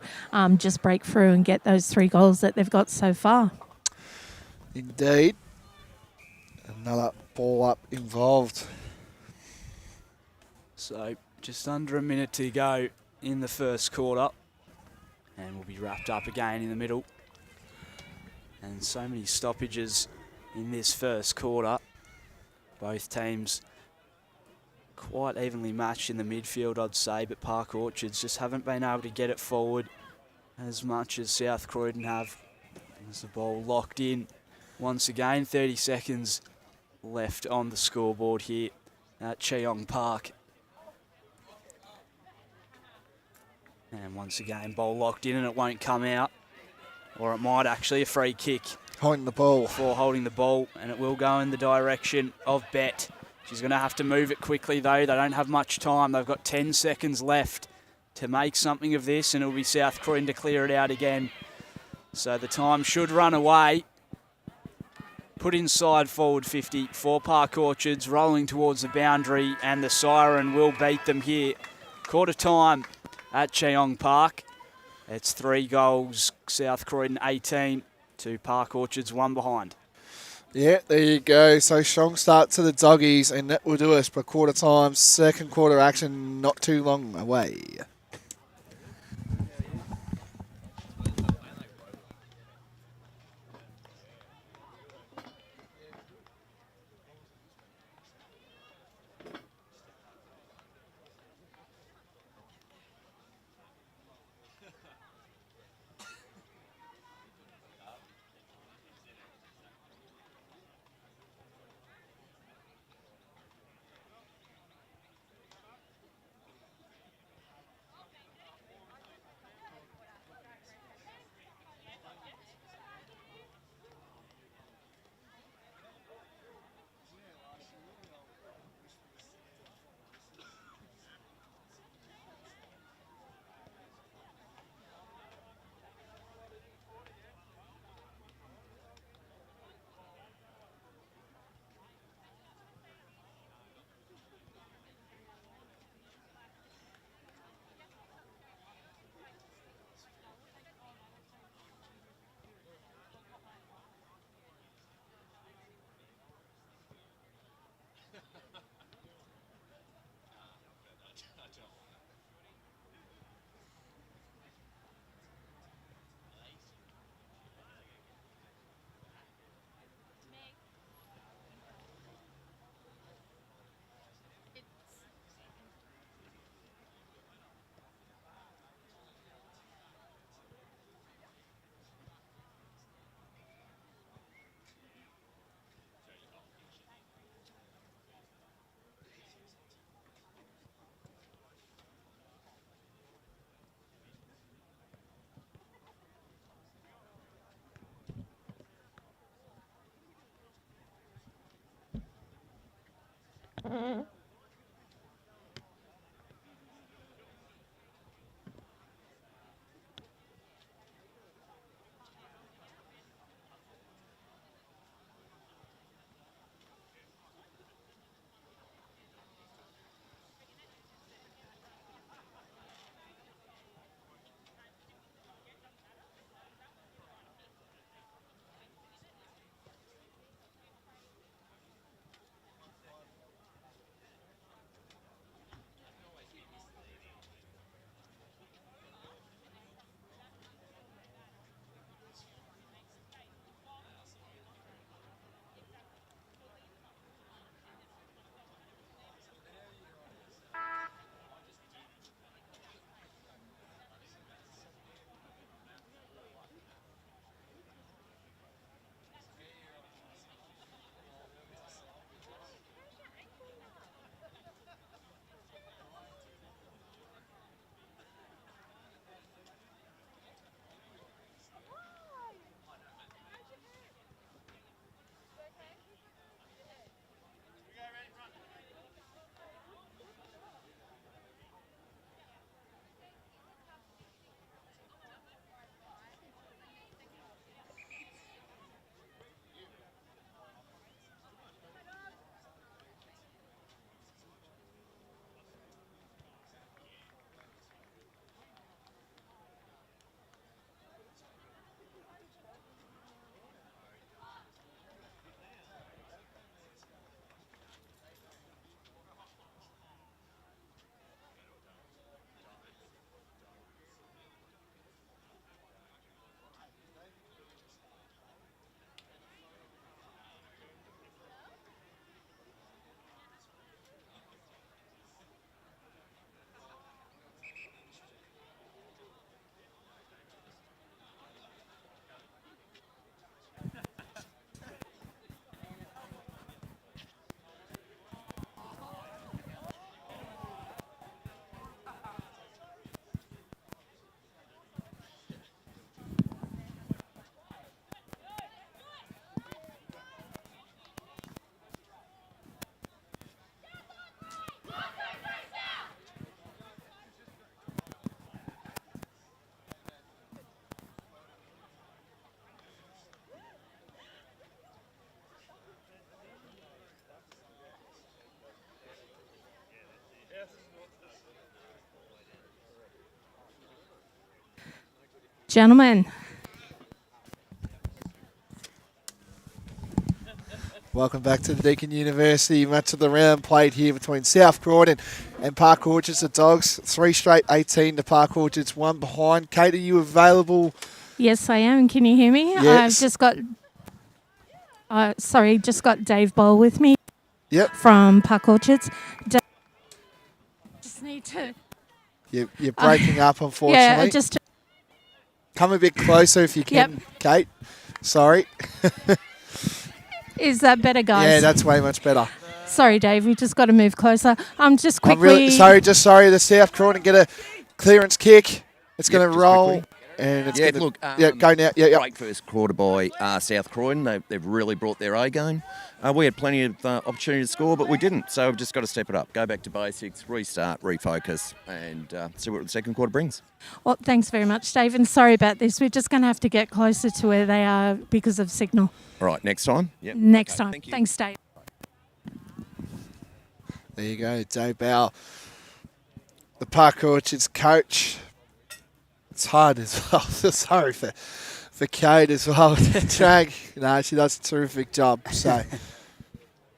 just break through and get those 3 goals that they've got so far. Indeed. Another ball up involved. So just under a minute to go in the first quarter. And we'll be wrapped up again in the middle. And so many stoppages in this first quarter. Both teams quite evenly matched in the midfield, I'd say, but Park Orchards just haven't been able to get it forward as much as South Croydon have. There's the ball locked in once again. 30 seconds left on the scoreboard here at Cheong Park. And once again, ball locked in and it won't come out. Or it might actually, a free kick. Holding the ball. Before holding the ball, and it will go in the direction of Bet. She's going to have to move it quickly though. They don't have much time. They've got 10 seconds left to make something of this, and it'll be South Croydon to clear it out again. So the time should run away. Put inside forward 50 for Park Orchards, rolling towards the boundary, and the siren will beat them here. Quarter time at Cheong Park. It's 3 goals, South Croydon 18 to Park Orchards 1 behind. Yeah, there you go. So strong start to the Doggies, and that will do us for quarter time. Second quarter action not too long away. gentlemen. Welcome back to the Deakin University match of the round played here between South Croydon and Park Orchards. The Dogs 3 straight 18 to Park Orchards, 1 behind. Kate, are you available? Yes, I am. Can you hear me? Yes. I've just got, just got Dave Bowl with me. Yep. From Park Orchards. Just need to. You're breaking up, unfortunately. Yeah, just. Come a bit closer if you can, Yep. Kate. Sorry. Is that better, guys? Yeah, that's way much better. Sorry, Dave. We just got to move closer. Just I'm quickly. really sorry. Just sorry. The South Croydon get a clearance kick. It's going to just roll. quickly. And it's Yeah, going look, to go now. Yeah. Great first quarter by South Croydon. They've really brought their A game. We had plenty of opportunity to score, but we didn't. So we've just got to step it up, go back to basics, restart, refocus, and see what the second quarter brings. Well, thanks very much, Dave. And sorry about this. We're just going to have to get closer to where they are because of signal. All right, next time. Yep. Next Okay, time. thank you. Thanks, Dave. There you go, Dave Bowell, the Park Orchards coach. It's hard as well. Sorry for Kate as well. Drag. No, she does a terrific job. So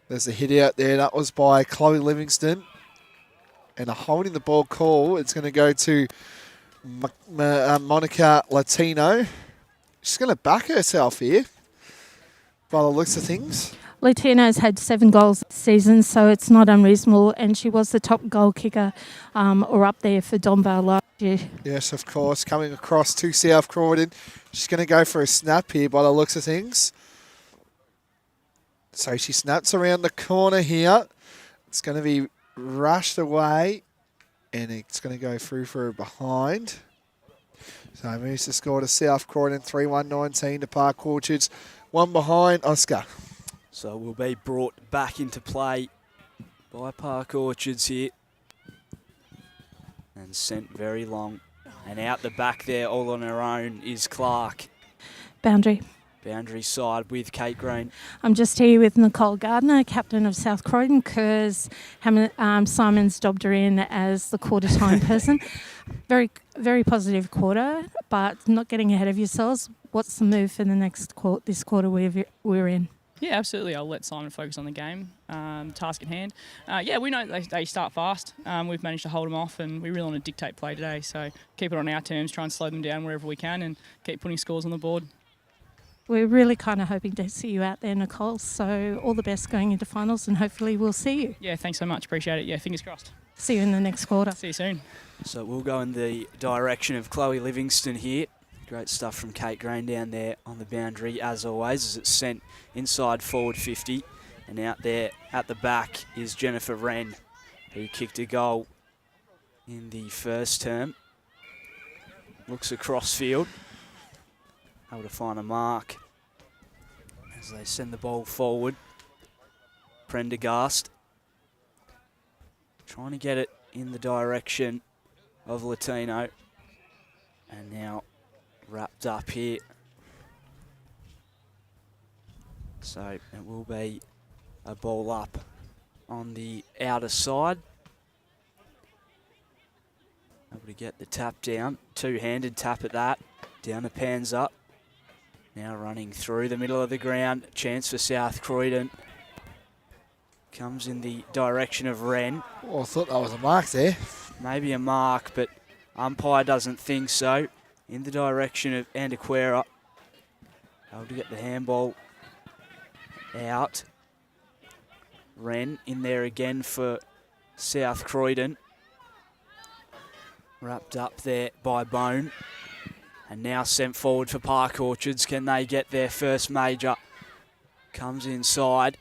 there's a hit out there. That was by Chloe Livingston. And a holding the ball call. It's going to go to Monica Latino. She's going to back herself here by the looks of things. Latino's had 7 goals this season, so it's not unreasonable. And she was the top goal kicker or up there for Donvale last year. Yes, of course. Coming across to South Croydon. She's going to go for a snap here by the looks of things. So she snaps around the corner here. It's going to be rushed away. And it's going to go through for a behind. So moves the score to South Croydon, 3-1-19 to Park Orchards. 1 behind, Oscar. So will be brought back into play by Park Orchards here. And sent very long. And out the back there, all on her own, is Clark. Boundary. Boundary side with Kate Green. I'm just here with Nicole Gardner, captain of South Croydon, because Simon's dobbed her in as the quarter time person. Very, very positive quarter, but not getting ahead of yourselves. What's the move for the next this quarter we're in? Yeah, absolutely. I'll let Simon focus on the game, task at hand. We know they start fast. We've managed to hold them off, and we really want to dictate play today. So keep it on our terms, try and slow them down wherever we can, and keep putting scores on the board. We're really kind of hoping to see you out there, Nicole. So all the best going into finals, and hopefully we'll see you. Yeah, thanks so much. Appreciate it. Yeah, fingers crossed. See you in the next quarter. See you soon. So we'll go in the direction of Chloe Livingston here. Great stuff from Kate Green down there on the boundary, as always, as it's sent inside forward 50. And out there at the back is Jennifer Wren, who kicked a goal in the first term. Looks across field, able to find a mark as they send the ball forward. Prendergast trying to get it in the direction of Latino. And now wrapped up here. So it will be a ball up on the outer side. Able to get the tap down. Two-handed tap at that. Down the pans up. Now running through the middle of the ground. Chance for South Croydon. Comes in the direction of Wren. Oh, I thought that was a mark there. Maybe a mark, but umpire doesn't think so. In the direction of Antiquera. Able to get the handball out. Wren in there again for South Croydon. Wrapped up there by Bone. And now sent forward for Park Orchards. Can they get their first major? Comes inside.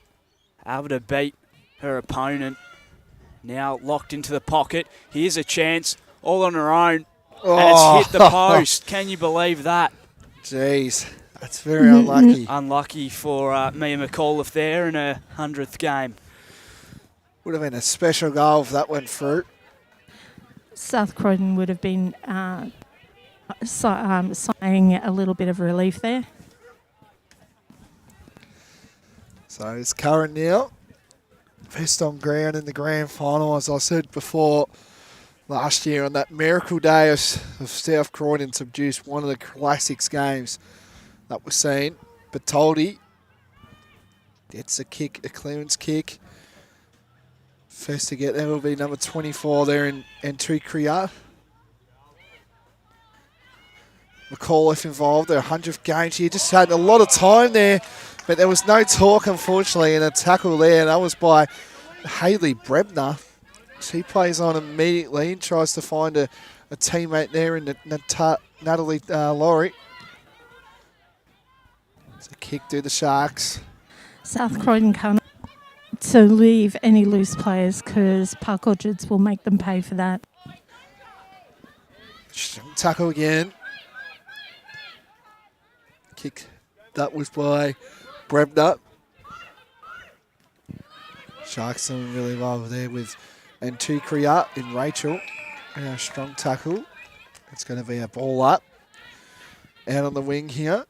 Able to beat her opponent. Now locked into the pocket. Here's a chance. All on her own. And it's hit the post. Can you believe that? Jeez, that's very unlucky. Unlucky for Mia McAuliffe there in her 100th game. Would have been a special goal if that went through. South Croydon would have been sighing a little bit of relief there. So it's current now. Best on ground in the grand final, as I said before. last year on that miracle day of South Croydon to produce one of the classics games that we've seen. Bertoldi gets a kick, a clearance kick. First to get there will be number 24 there in Tukria. McAuliffe involved, their 100th game. She just had a lot of time there, but there was no talk, unfortunately, in a tackle there. That was by Hayley Brebner. She plays on immediately and tries to find a teammate there in Natalie Laurie. It's a kick through the Sharks. South Croydon can't to leave any loose players because Park Orchards will make them pay for that. Tackle again. Kick. That was by Brebner. Sharks doing really well there with Tukria in Rachel. And a strong tackle. It's going to be a ball up. Out on the wing here.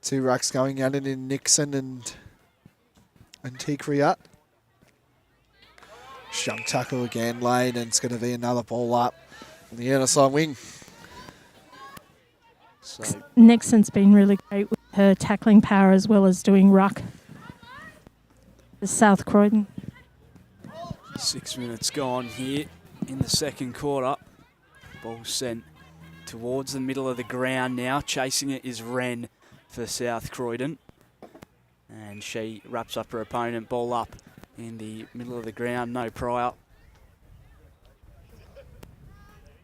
Two rucks going at it in Nixon and Tukria. Strong tackle again, Lane, and it's going to be another ball up on the outside wing. So Nixon's been really great with her tackling power as well as doing ruck. The South Croydon. 6 minutes gone here in the second quarter. Ball sent towards the middle of the ground now. Chasing it is Wren for South Croydon. And she wraps up her opponent. Ball up in the middle of the ground. No prior.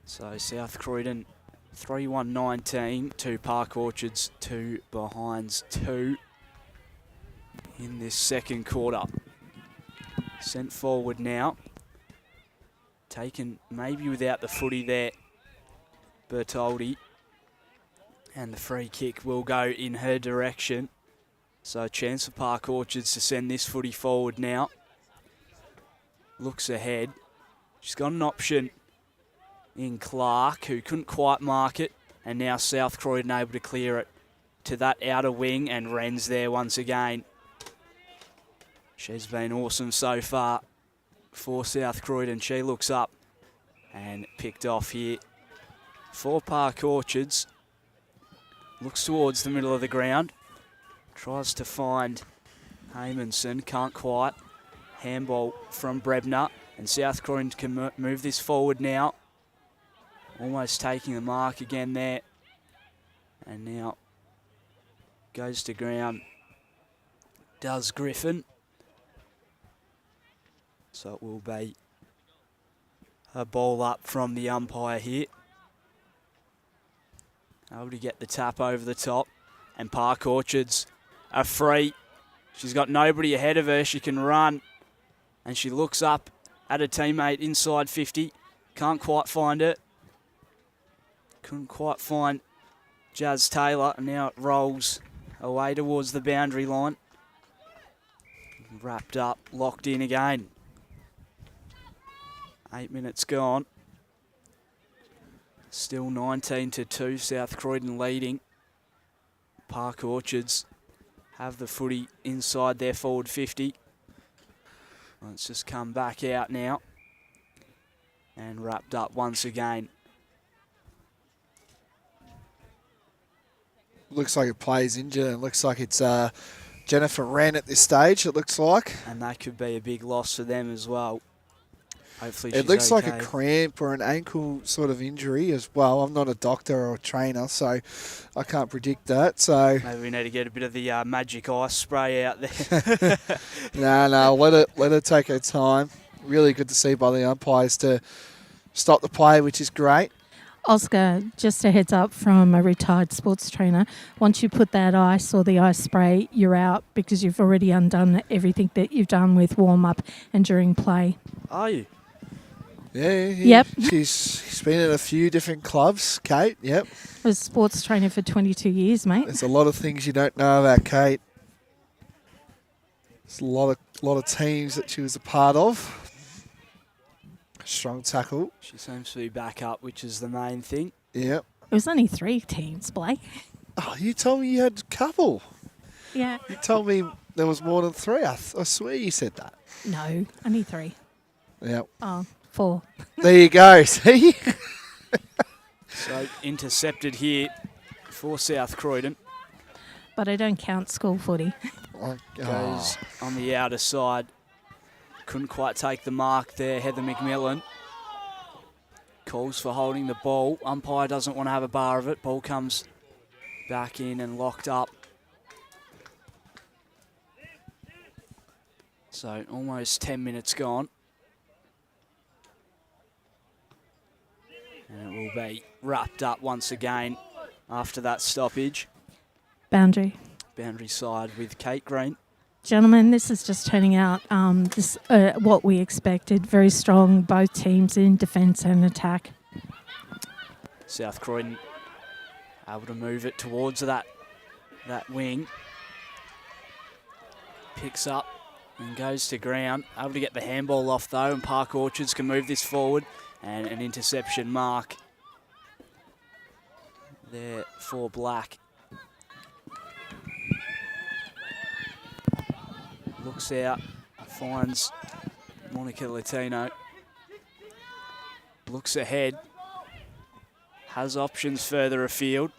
So South Croydon 3-1-19 to Park Orchards 2 behinds 2 in this second quarter. Sent forward now. Taken maybe without the footy there. Bertoldi. And the free kick will go in her direction. So a chance for Park Orchards to send this footy forward now. Looks ahead. She's got an option in Clark, who couldn't quite mark it. And now South Croydon able to clear it to that outer wing, and Wren's there once again. She's been awesome so far for South Croydon. She looks up and picked off here for Park Orchards. Looks towards the middle of the ground. Tries to find Haymanson, can't quite. Handball from Brebner, and South Croydon can move this forward now. Almost taking the mark again there. And now goes to ground. Does Griffin. So it will be a ball up from the umpire here. Able to get the tap over the top. And Park Orchards are free. She's got nobody ahead of her. She can run. And she looks up at a teammate inside 50. Can't quite find it. Couldn't quite find Jazz Taylor. And now it rolls away towards the boundary line. Wrapped up, locked in again. 8 minutes gone. Still 19-2, South Croydon leading. Park Orchards have the footy inside their forward 50. Let's just come back out now. And wrapped up once again. Looks like it plays injured. It looks like it's Jennifer Wren at this stage, it looks like. And that could be a big loss for them as well. Hopefully she's it looks okay. like a cramp or an ankle sort of injury as well. I'm not a doctor or a trainer, so I can't predict that. So maybe we need to get a bit of the magic ice spray out there. No, let her take her time. Really good to see by the umpires to stop the play, which is great. Oscar, just a heads up from a retired sports trainer. Once you put that ice or the ice spray, you're out because you've already undone everything that you've done with warm-up and during play. Are you? Yeah. Yep. She's been at a few different clubs, Kate. Yep. I was a sports trainer for 22 years, mate. There's a lot of things you don't know about Kate. There's a lot of teams that she was a part of. Strong tackle. She seems to be back up, which is the main thing. Yep. It was only 3 teams, Blake. Oh, you told me you had a couple. Yeah. You told me there was more than 3. I swear you said that. No, only 3. Yep. Oh, 4. There you go. See? So intercepted here for South Croydon. But I don't count school footy. Goes on the outer side. Couldn't quite take the mark there, Heather McMillan. Calls for holding the ball. Umpire doesn't want to have a bar of it. Ball comes back in and locked up. So almost 10 minutes gone. And it will be wrapped up once again after that stoppage. Boundary. Boundary side with Kate Green. Gentlemen, this is just turning out what we expected. Very strong, both teams in defence and attack. South Croydon able to move it towards that wing. Picks up and goes to ground. Able to get the handball off though, and Park Orchards can move this forward. And an interception mark there for Black. Looks out, finds Monica Latino. Looks ahead, has options further afield,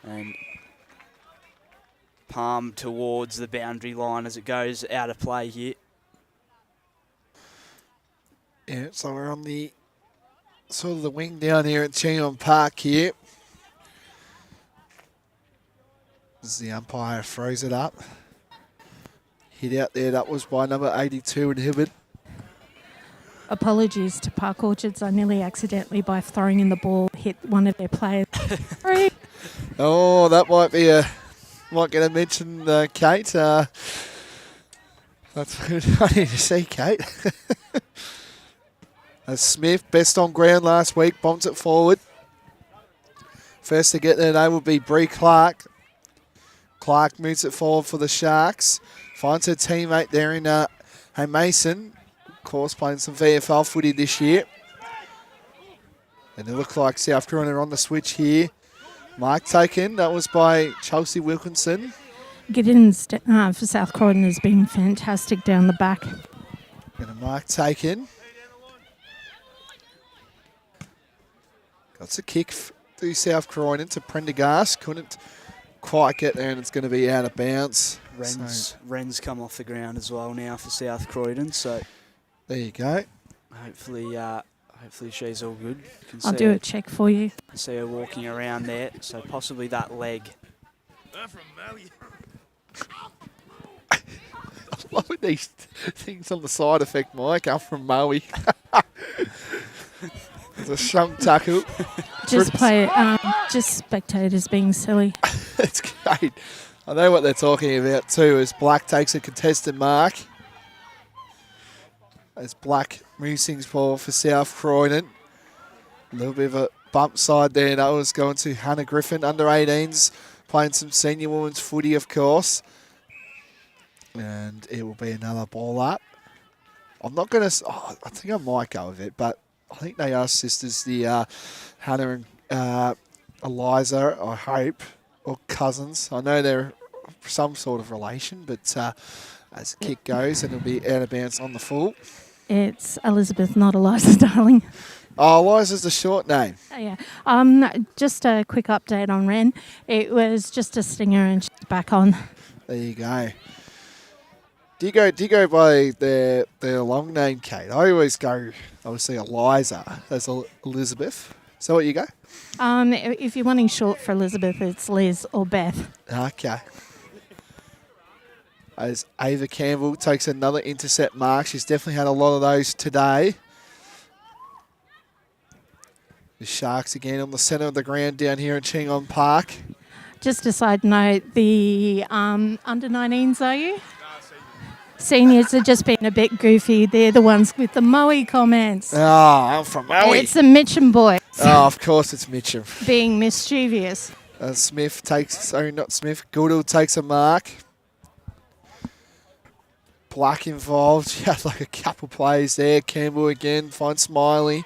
and palm towards the boundary line as it goes out of play here. Yeah, so we're on the sort of the wing down here at Cheong Park here. As the umpire throws it up. Hit out there, that was by number 82 in Hibbard. Apologies to Park Orchards. I nearly accidentally, by throwing in the ball, hit one of their players. Sorry. Oh, that might be might get a mention, Kate. That's funny to see, Kate. As Smith, best on ground last week, bombs it forward. First to get there today will be Bree Clark. Clark moves it forward for the Sharks. Finds her teammate there in Hey Mason. Of course, playing some VFL footy this year. And it looks like South Croydon are on the switch here. Mark taken. That was by Chelsea Wilkinson. Giddens for South Croydon has been fantastic down the back. And a mark taken. Got a kick through South Croydon to Prendergast. Couldn't quite get there, and it's going to be out of bounds. Wren's come off the ground as well now for South Croydon, so there you go. hopefully she's all good. I'll do a check for you. See her walking around there, so possibly that leg. I love it, these things on the side effect, Mike. I'm from Maui. It's a shunk tackle. Just spectators being silly. That's great. I know what they're talking about too, as Black takes a contested mark. As Black moves things forward for South Croydon. A little bit of a bump side there. That was going to Hannah Griffin, under 18s, playing some senior women's footy, of course. And it will be another ball up. I'm not going to... I think I might go with it, but I think they are sisters, the Hannah and Eliza, I hope, or cousins. I know they're some sort of relation, but as the kick goes, it'll be out of bounds on the full. It's Elizabeth, not Eliza, darling. Oh, Eliza's the short name. Oh, yeah. Just a quick update on Ren. It was just a stinger and she's back on. There you go. Do you go by their long name, Kate? I always go, obviously, Eliza as Elizabeth. Is that what you go? If you're wanting short for Elizabeth, it's Liz or Beth. Okay. As Ava Campbell takes another intercept mark. She's definitely had a lot of those today. The Sharks again on the centre of the ground down here in Cheong Park. Just a side note, the under 19s, are you? Seniors are just being a bit goofy. They're the ones with the Maui comments. Oh, I'm from Maui. It's the Mitchum boys. Oh, of course it's Mitchum. Being mischievous. Smith takes, sorry, not Smith, Goodall takes a mark. Black involved. She had like a couple plays there. Campbell again, finds Smiley.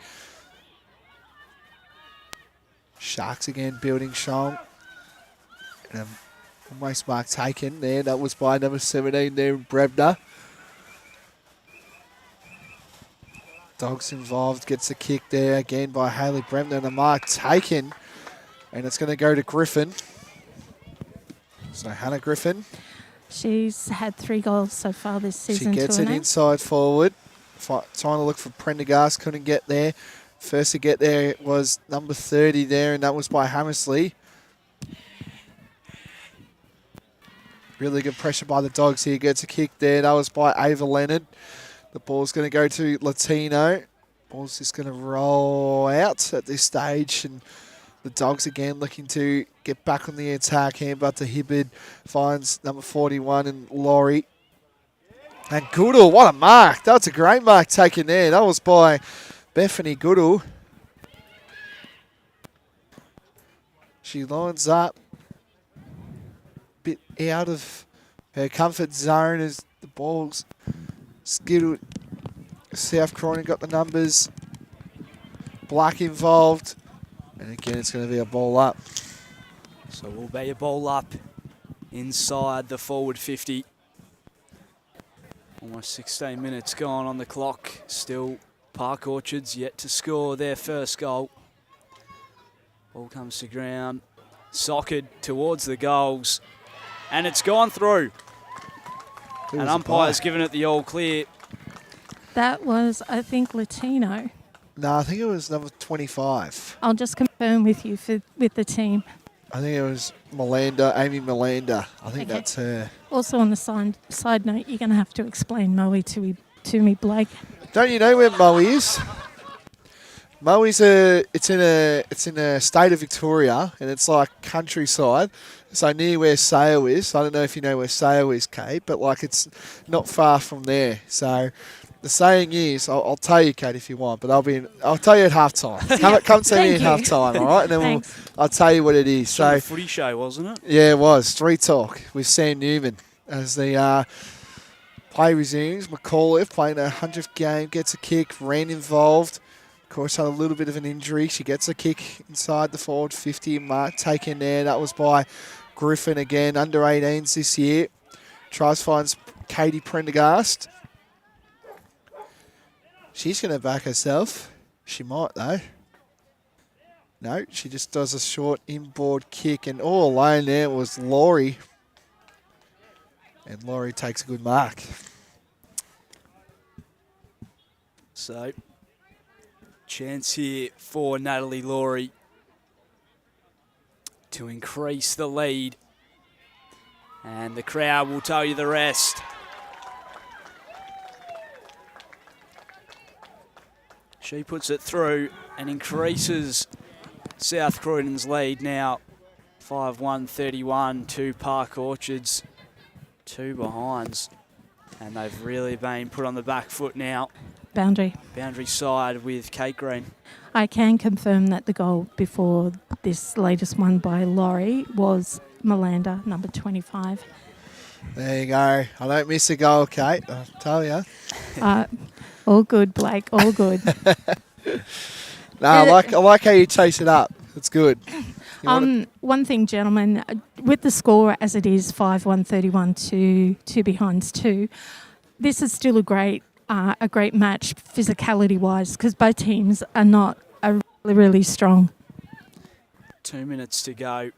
Sharks again building strong. And almost mark taken there. That was by number 17 there, Brebner. Dogs involved, gets a kick there again by Hayley Bremner, and the mark taken. And it's going to go to Griffin. So Hannah Griffin. She's had 3 goals so far this season. She gets it inside forward. Trying to look for Prendergast, couldn't get there. First to get there was number 30 there, and that was by Hammersley. Really good pressure by the Dogs here. Gets a kick there. That was by Ava Leonard. The ball's going to go to Latino. Ball's just going to roll out at this stage, and the Dogs again looking to get back on the attack. Handball to Hibbard. Finds number 41 and Laurie. And Goodall, what a mark. That's a great mark taken there. That was by Bethany Goodall. She lines up a bit out of her comfort zone as the ball's skittled. South Croydon got the numbers. Black involved. And again, it's going to be a ball up. So we'll be a ball up inside the forward 50. Almost 16 minutes gone on the clock. Still Park Orchards yet to score their first goal. Ball comes to ground. Socked towards the goals. And it's gone through. And umpire's given it the all clear. That was, I think, Latino. No, I think it was number 25. I'll just confirm with you with the team. I think it was Amy Melanda. I think Okay. that's her. Also on the side note, you're going to have to explain Moe to me, Blake. Don't you know where Moe is? Moe's it's in a state of Victoria, and it's like countryside. So near where Sale is. I don't know if you know where Sale is, Kate, but like it's not far from there. So the saying is, I'll tell you, Kate, if you want, but I'll tell you at halftime. Come to me at halftime, all right? And then I'll tell you what it is. So The footy show, wasn't it? yeah, it was Street Talk with Sam Newman as the play resumes. McAuliffe playing her 100th game, gets a kick, ran involved. Of course, had a little bit of an injury. She gets a kick inside the forward 50 mark taken there. That was by Griffin again, under 18s this year. Tries finds Katie Prendergast. She's going to back herself. She might, though. No, she just does a short inboard kick, and all alone there was Laurie. And Laurie takes a good mark. So, chance here for Natalie Laurie to increase the lead. And the crowd will tell you the rest. She puts it through and increases South Croydon's lead now. 5-1-31 to Park Orchards. 2 behinds. And they've really been put on the back foot now. Boundary Side with Kate Green. I can confirm that the goal before this latest one by Laurie was Melanda, number 25. There you go. I don't miss a goal, Kate. I'll tell you. All good, Blake. All good. No, I like how you chase it up. It's good. One thing, gentlemen, with the score as it is 5-1-31 to 2 behinds 2, this is still a great match physicality-wise because both teams are really strong. 2 minutes to go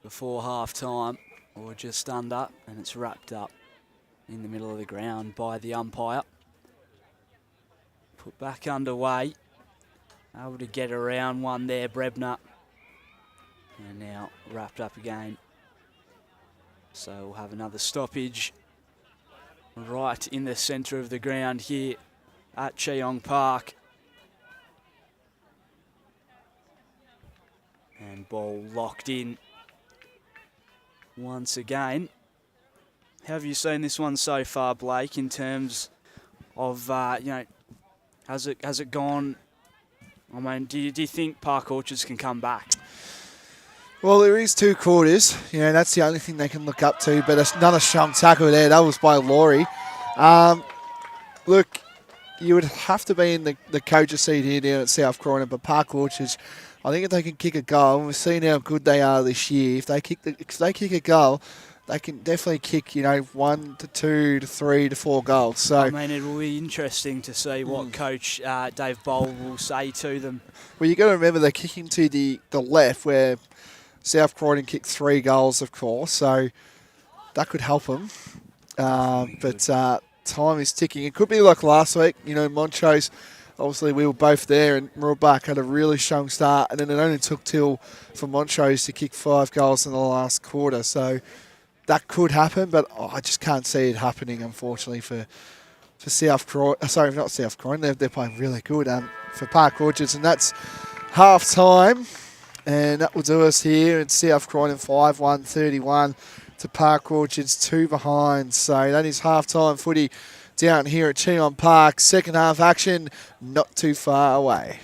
before half-time, or just under, and it's wrapped up in the middle of the ground by the umpire. Put back underway. Able to get around one there, Brebner. And now wrapped up again. So we'll have another stoppage right in the centre of the ground here at Cheong Park. And ball locked in once again. How have you seen this one so far, Blake, in terms of, has it gone? I mean, do you think Park Orchards can come back? Well, there is 2 quarters. That's the only thing they can look up to. But another strong tackle there. That was by Laurie. Look, you would have to be in the coach's seat here down at South Croydon, but Park Orchards, I think if they can kick a goal, and we've seen how good they are this year. If they kick a goal, they can definitely kick, 1 to 2 to 3 to 4 goals. So I mean, it will be interesting to see what Coach Dave Bowl will say to them. Well, you got to remember they're kicking to the left where South Croydon kicked 3 goals, of course, so that could help them. But time is ticking. It could be like last week, Montrose. Obviously, we were both there, and Moorabah had a really strong start, and then it only took for Montrose to kick 5 goals in the last quarter. So that could happen, but I just can't see it happening, unfortunately, for South Croydon. Sorry, not South Croydon. They're playing really good for Park Orchards, and that's half time, and that will do us here in South Croydon 5-1-31 to Park Orchards 2 behind. So that is half time footy down here at Cheong Park. Second half action not too far away.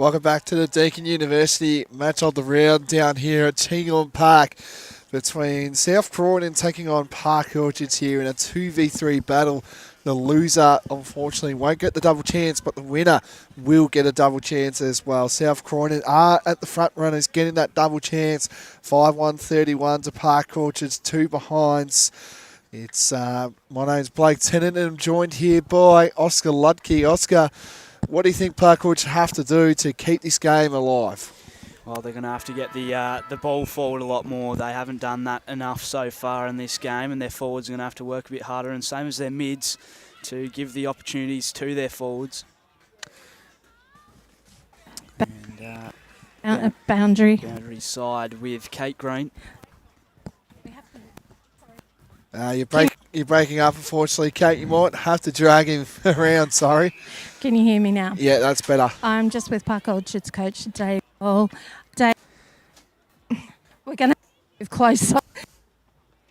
Welcome back to the Deakin University match of the round down here at Cheong Park between South Croydon taking on Park Orchards here in a 2v3 battle. The loser, unfortunately, won't get the double chance, but the winner will get a double chance as well. South Croydon are at the front runners getting that double chance. 5-1-31 to Park Orchards, 2 behinds. It's my name's Blake Tennant and I'm joined here by Oscar Ludke. Oscar, what do you think Park Orchards have to do to keep this game alive? Well, they're going to have to get the ball forward a lot more. They haven't done that enough so far in this game, and their forwards are going to have to work a bit harder, and same as their mids, to give the opportunities to their forwards. And boundary side with Kate Green. You're breaking up, unfortunately, Kate. You might have to drag him around, sorry. Can you hear me now? Yeah, that's better. I'm just with Park Orchards coach Dave. Dave, we're going to move closer.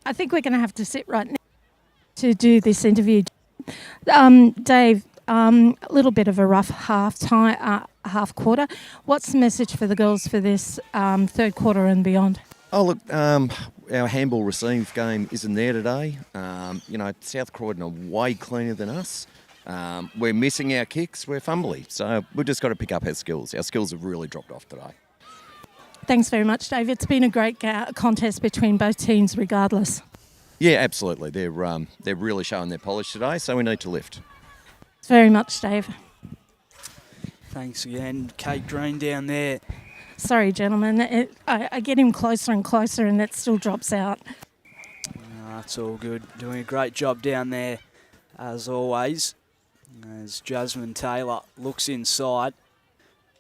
I think we're going to have to sit right now to do this interview. Dave, a little bit of a rough half quarter. What's the message for the girls for this third quarter and beyond? Oh, look, our handball receive game isn't there today. South Croydon are way cleaner than us. We're missing our kicks. We're fumbly. So we've just got to pick up our skills. Our skills have really dropped off today. Thanks very much, Dave. It's been a great contest between both teams regardless. Yeah, absolutely. They're really showing their polish today, so we need to lift. Thanks very much, Dave. Thanks again, Kate Green down there. Sorry, gentlemen. I get him closer and closer and that still drops out. That's all good. Doing a great job down there, as always. As Jasmine Taylor looks inside,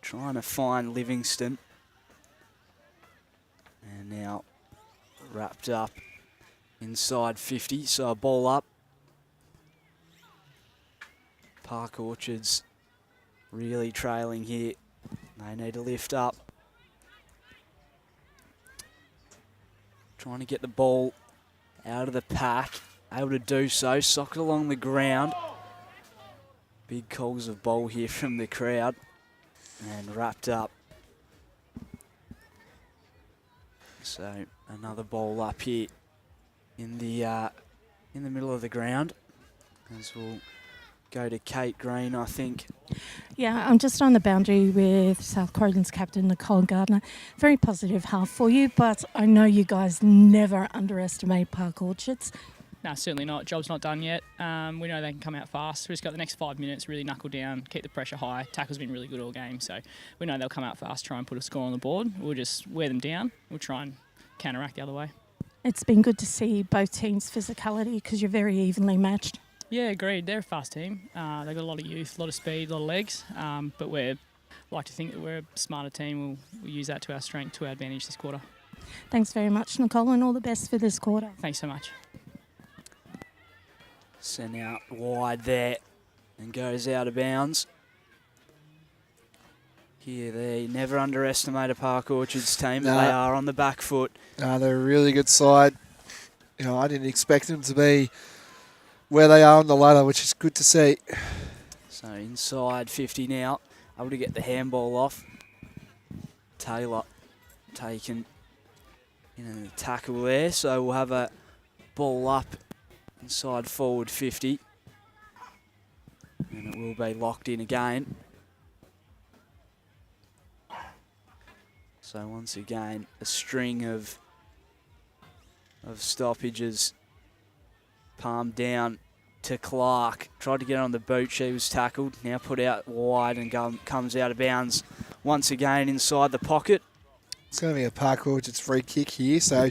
trying to find Livingston. And now wrapped up inside 50, so a ball up. Park Orchards really trailing here. They need to lift up. Trying to get the ball out of the pack. Able to do so. Sock it along the ground. Big calls of ball here from the crowd. And wrapped up. So another ball up here in the middle of the ground. As we'll go to Kate Green, I think. Yeah, I'm just on the boundary with South Croydon's captain, Nicole Gardner. Very positive half for you, but I know you guys never underestimate Park Orchards. No, certainly not. Job's not done yet. We know they can come out fast. We've just got the next 5 minutes, really knuckle down, keep the pressure high. Tackle's been really good all game, so we know they'll come out fast, try and put a score on the board. We'll just wear them down. We'll try and counteract the other way. It's been good to see both teams' physicality because you're very evenly matched. Yeah, agreed. They're a fast team. They've got a lot of youth, a lot of speed, a lot of legs. But we like to think that we're a smarter team. We'll use that to our strength, to our advantage this quarter. Thanks very much, Nicole, and all the best for this quarter. Thanks so much. Sent out wide there and goes out of bounds. Here they never underestimate a Park Orchards team. No. They are on the back foot. They're a really good side. I didn't expect them to be where they are on the ladder, which is good to see. So inside 50 now, able to get the handball off. Taylor taken in a tackle there, so we'll have a ball up inside forward 50. And it will be locked in again. So once again, a string of stoppages. Palm down to Clark. Tried to get on the boot. She was tackled. Now put out wide and comes out of bounds once again inside the pocket. It's going to be a Park Orchards free kick here, so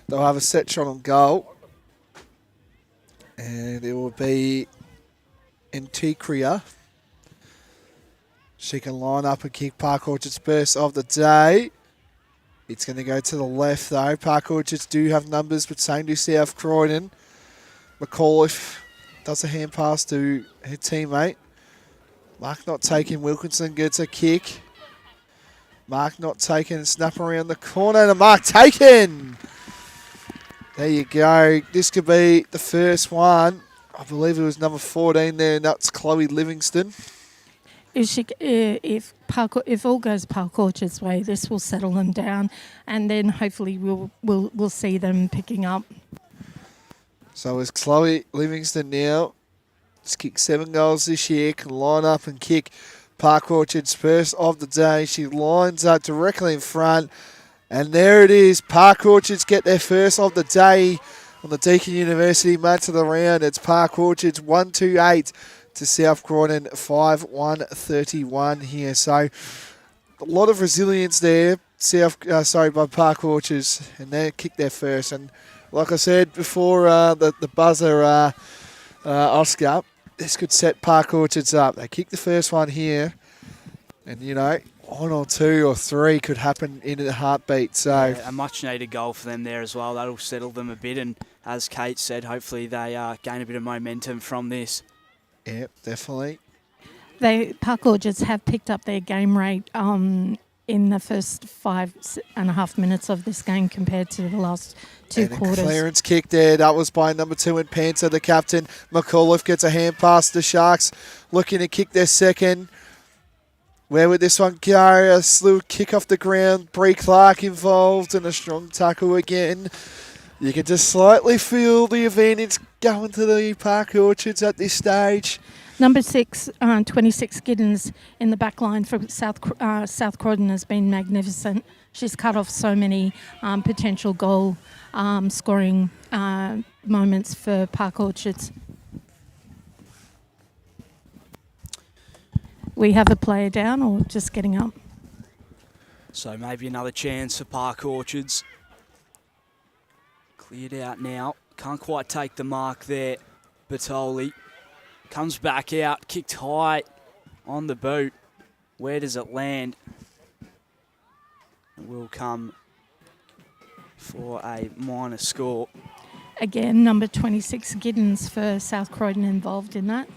they'll have a set shot on goal. And it will be Antiquia. She can line up and kick Park Orchards' first of the day. It's going to go to the left, though. Park Orchards do have numbers, but same do South Croydon. McAuliffe does a hand pass to her teammate. Mark not taking. Wilkinson gets a kick. Mark not taken. Snap around the corner to Mark taken. There you go. This could be the first one. I believe it was number 14 there, and that's Chloe Livingston. if all goes Park Orchard's way, this will settle them down, and then hopefully we'll see them picking up. So it's Chloe Livingston now. She's kicked 7 goals this year. Can line up and kick Park Orchard's first of the day. She lines up directly in front. And there it is. Park Orchards get their first of the day on the Deakin University match of the round. It's Park Orchards 128 to South Croydon 5-1-31 here. So a lot of resilience there. By Park Orchards, and they kicked their first. And like I said before, the buzzer, Oscar, this could set Park Orchards up. They kicked the first one here, and you know, 1 or 2 or 3 could happen in a heartbeat. So yeah, a much needed goal for them there as well. That'll settle them a bit, and as Kate said, hopefully they gain a bit of momentum from this. yeah, definitely. Park Orchards have picked up their game rate in the first 5.5 minutes of this game compared to the last 2 quarters. A clearance kick there. That was by number 2 in Panther, the captain. McAuliffe gets a hand pass to the Sharks, looking to kick their second. Where would this one go? A little kick off the ground. Bree Clark involved and a strong tackle again. You can just slightly feel the advantage going to the Park Orchards at this stage. Number 6, 26 Giddens in the back line for South Croydon has been magnificent. She's cut off so many potential goal scoring moments for Park Orchards. We have a player down or just getting up? So maybe another chance for Park Orchards. Cleared out now. Can't quite take the mark there. Bertoli comes back out, kicked high on the boot. Where does it land? It will come for a minor score. Again, number 26 Giddens for South Croydon involved in that.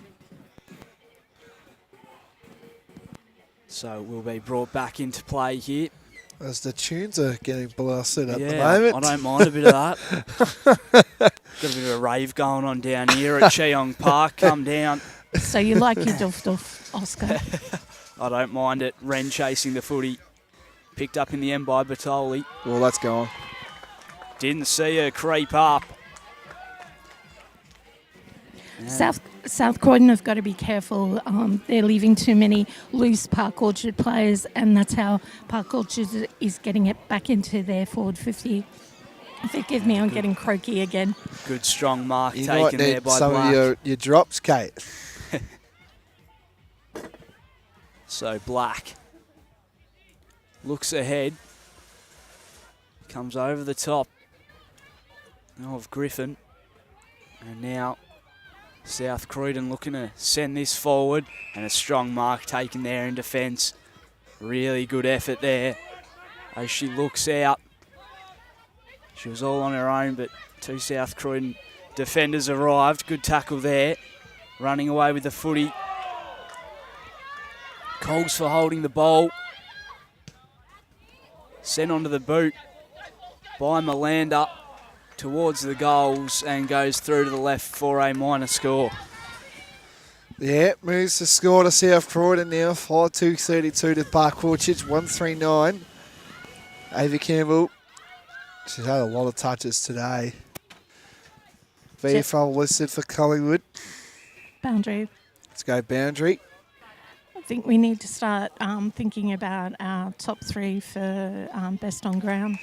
So will be brought back into play here. As the tunes are getting blasted at the Yeah, moment. I don't mind a bit of that. Got a bit of a rave going on down here at Cheong Park. Come down. So you like your duff, Oscar? I don't mind it. Wren chasing the footy. Picked up in the end by Bertoli. Well, that's gone. Didn't see her creep up. Yeah. South Croydon have got to be careful. They're leaving too many loose Park Orchard players, and that's how Park Orchard is getting it back into their forward 50. Forgive me, I'm getting croaky again. Good strong mark You taken might there need by some Black. of your drops, Kate. So Black looks ahead. Comes over the top of Griffin. And now South Croydon looking to send this forward, and a strong mark taken there in defence. Really good effort there as she looks out. She was all on her own, but 2 South Croydon defenders arrived. Good tackle there. Running away with the footy. Coles for holding the ball. Sent onto the boot by Melanda towards the goals and goes through to the left for a minor score. Yeah, moves the score to South Croydon now. 5-2-32 to Park Orchards, 139. Ava Campbell, she's had a lot of touches today. VFL listed for Collingwood. Boundary. Let's go boundary. I think we need to start thinking about our top 3 for best on ground.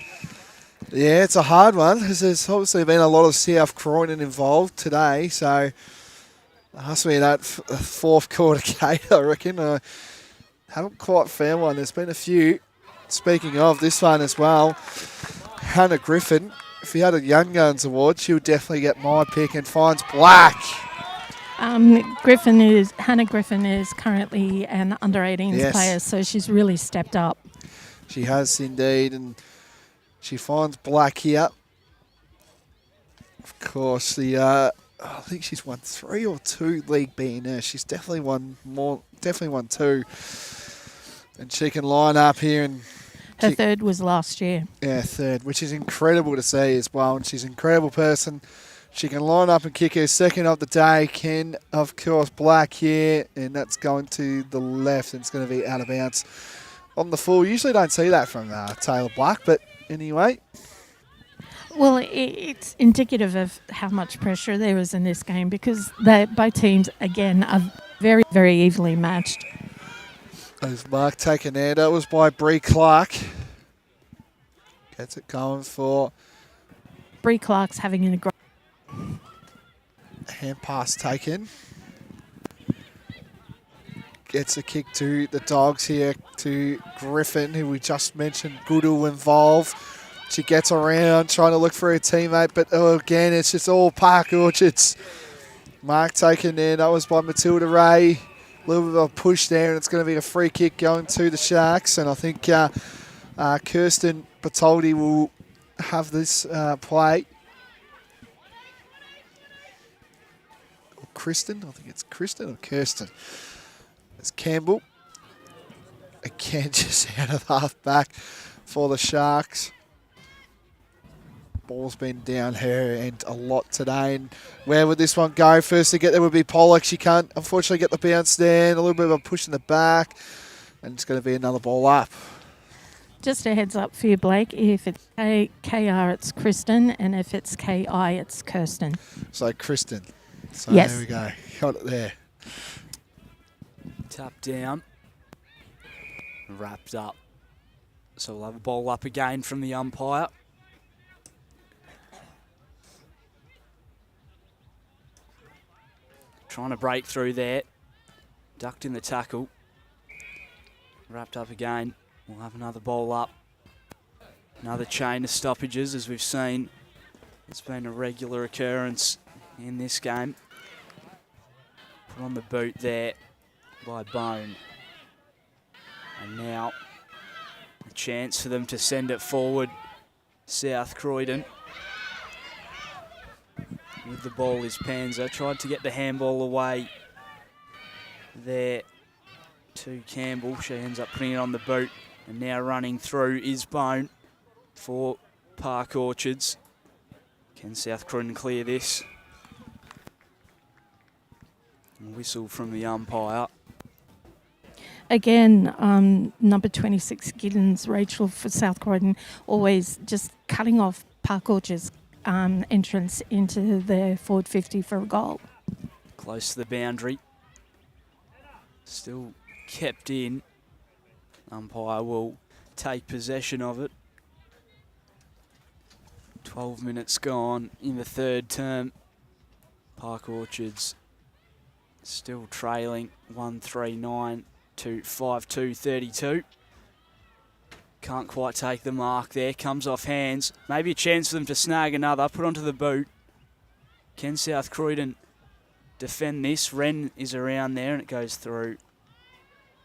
Yeah, it's a hard one because there's obviously been a lot of South Croydon involved today. So it has to be that 4th quarter, Kate, I reckon. I haven't quite found one. There's been a few. Speaking of this one as well, Hannah Griffin. If you had a Young Guns Award, she would definitely get my pick and finds Black. Hannah Griffin is currently an under-18s player, so she's really stepped up. She has indeed, and she finds Black here. Of course, I think she's won 3 or 2 League B now. She's definitely won 2. And she can line up here and her 3rd was last year. Yeah, 3rd, which is incredible to see as well. And she's an incredible person She can line up and kick her second of the day. Ken, of course, Black here, and that's going to the left, and it's going to be out of bounds on the full. Usually don't see that from Taylor Black, but anyway. Well, it's indicative of how much pressure there is in this game because both teams, again, are very, very evenly matched. As Mark taken there, that was by Bree Clark. Gets it going for Bree Clark's having a great hand pass taken. Gets a kick to the Dogs here to Griffin, who we just mentioned, Goodall involved. She gets around trying to look for her teammate, but again, it's just all Park Orchards. Mark taken there, that was by Matilda Ray. A little bit of a push there, and it's going to be a free kick going to the Sharks. And I think Kirsten Bertoldi will have this play. Or Kristen? I think it's Kristen or Kirsten. It's Campbell. Again, just out of half back for the Sharks. Ball's been down her end a lot today. And where would this one go? First to get there would be Pollock. She can't, unfortunately, get the bounce there. A little bit of a push in the back. And it's going to be another ball up. Just a heads up for you, Blake. If it's KR, it's Kristen. And if it's KI, it's Kirsten. So, Kristen. So, yes. There we go. Got it there. Tap down. Wrapped up. So we'll have a ball up again from the umpire. Trying to break through there. Ducked in the tackle. Wrapped up again. We'll have another ball up. Another chain of stoppages, as we've seen. It's been a regular occurrence in this game. Put on the boot there by Bone. And now a chance for them to send it forward. South Croydon. With the ball is Panzer. Tried to get the handball away there to Campbell. She ends up putting it on the boot. And now running through is Bone for Park Orchards. Can South Croydon clear this? A whistle from the umpire. Again, number 26, Giddens, Rachel for South Croydon, always just cutting off Park Orchards' entrance into their forward 50 for a goal. Close to the boundary. Still kept in. Umpire will take possession of it. 12 minutes gone in the third term. Park Orchards still trailing 139 to 5-2-32. Can't quite take the mark there. Comes off hands. Maybe a chance for them to snag another. Put onto the boot. Can South Croydon defend this? Wren is around there and it goes through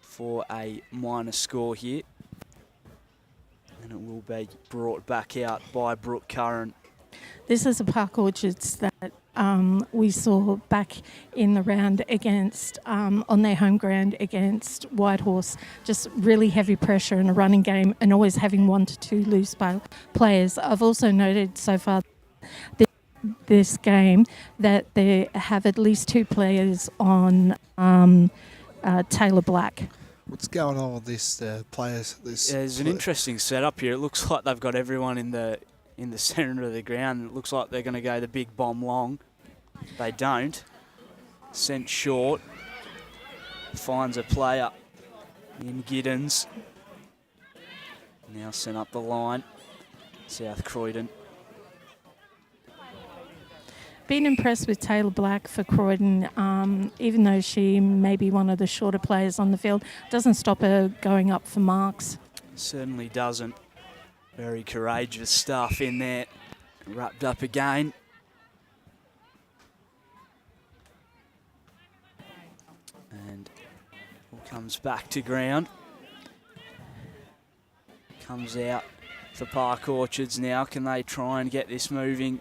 for a minor score here. And it will be brought back out by Brooke Curran. This is a Park Orchards that we saw back in the round against, on their home ground against Whitehorse. Just really heavy pressure in a running game and always having 1 to 2 loose players. I've also noted so far this game that they have at least 2 players on Taylor Black. What's going on with this players? There's an interesting setup here. It looks like they've got everyone in the centre of the ground. It looks like they're going to go the big bomb long. They don't. Sent short. Finds a player in Giddens. Now sent up the line. South Croydon. Been impressed with Taylor Black for Croydon, even though she may be one of the shorter players on the field. Doesn't stop her going up for marks. Certainly doesn't. Very courageous stuff in there. Wrapped up again. And ball comes back to ground. Comes out for Park Orchards now. Can they try and get this moving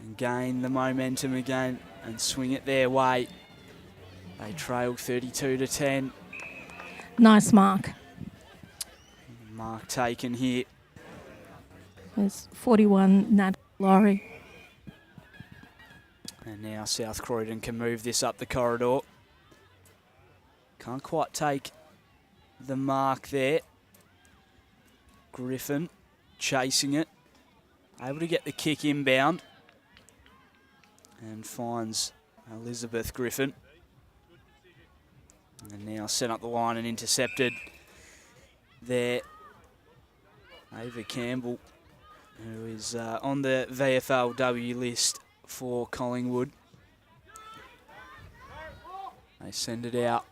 and gain the momentum again and swing it their way? They trail 32-10. Nice mark. Mark taken here. There's 41, Nat Laurie. Now South Croydon can move this up the corridor. Can't quite take the mark there. Griffin chasing it. Able to get the kick inbound. And finds Elizabeth Griffin. And now sent up the line and intercepted there. Ava Campbell, who is on the VFLW list for Collingwood. They send it out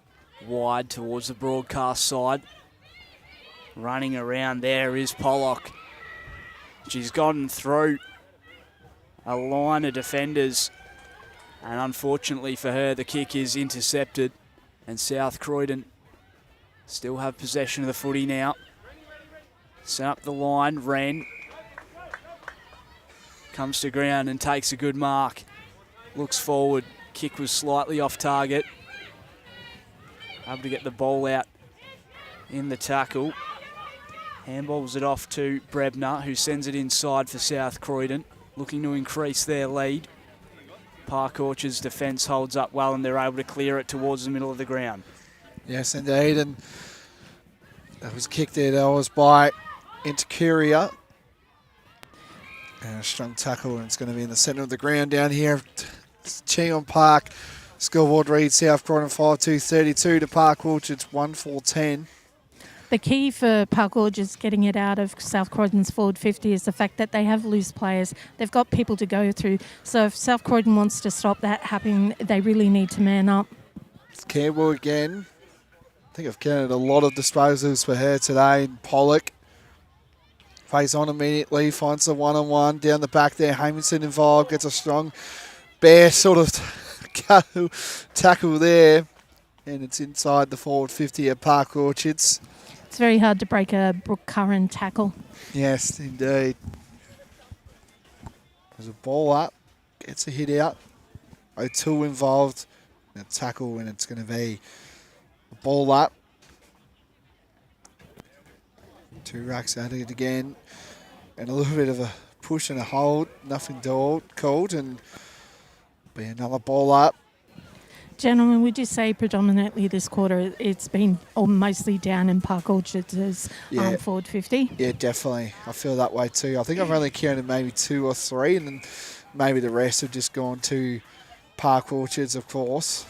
wide towards the broadcast side. Running around there is Pollock. She's gotten through a line of defenders, and unfortunately for her, the kick is intercepted, and South Croydon still have possession of the footy now. Set up the line, Wren comes to ground and takes a good mark. Looks forward, kick was slightly off target. Able to get the ball out in the tackle. Handballs it off to Brebner, who sends it inside for South Croydon, looking to increase their lead. Park Orchard's defence holds up well and they're able to clear it towards the middle of the ground. Yes, indeed, and that was kicked there. That was by Interior. And a strong tackle, and it's going to be in the centre of the ground down here. Cheong Park. Scoreboard reads South Croydon 5-2-32 to Park Orchards 1-4-10. The key for Park Orchards getting it out of South Croydon's forward 50 is the fact that they have loose players. They've got people to go through. So if South Croydon wants to stop that happening, they really need to man up. It's Campbell again. I think I've counted a lot of disposals for her today. Pollock plays on immediately, finds the one-on-one down the back there. Hamilton involved, gets a strong bare sort of tackle there. And it's inside the forward 50 at Park Orchards. It's very hard to break a Brooke Curran tackle. Yes, indeed. There's a ball up, gets a hit out. O'Toole involved in a tackle, and it's going to be a ball up. 2 racks at it again, and a little bit of a push and a hold. Nothing called, and be another ball up. Gentlemen, would you say predominantly this quarter it's been mostly down in Park Orchards' forward 50? Yeah, definitely. I feel that way too. I think I've only counted maybe 2 or 3, and then maybe the rest have just gone to Park Orchards, of course.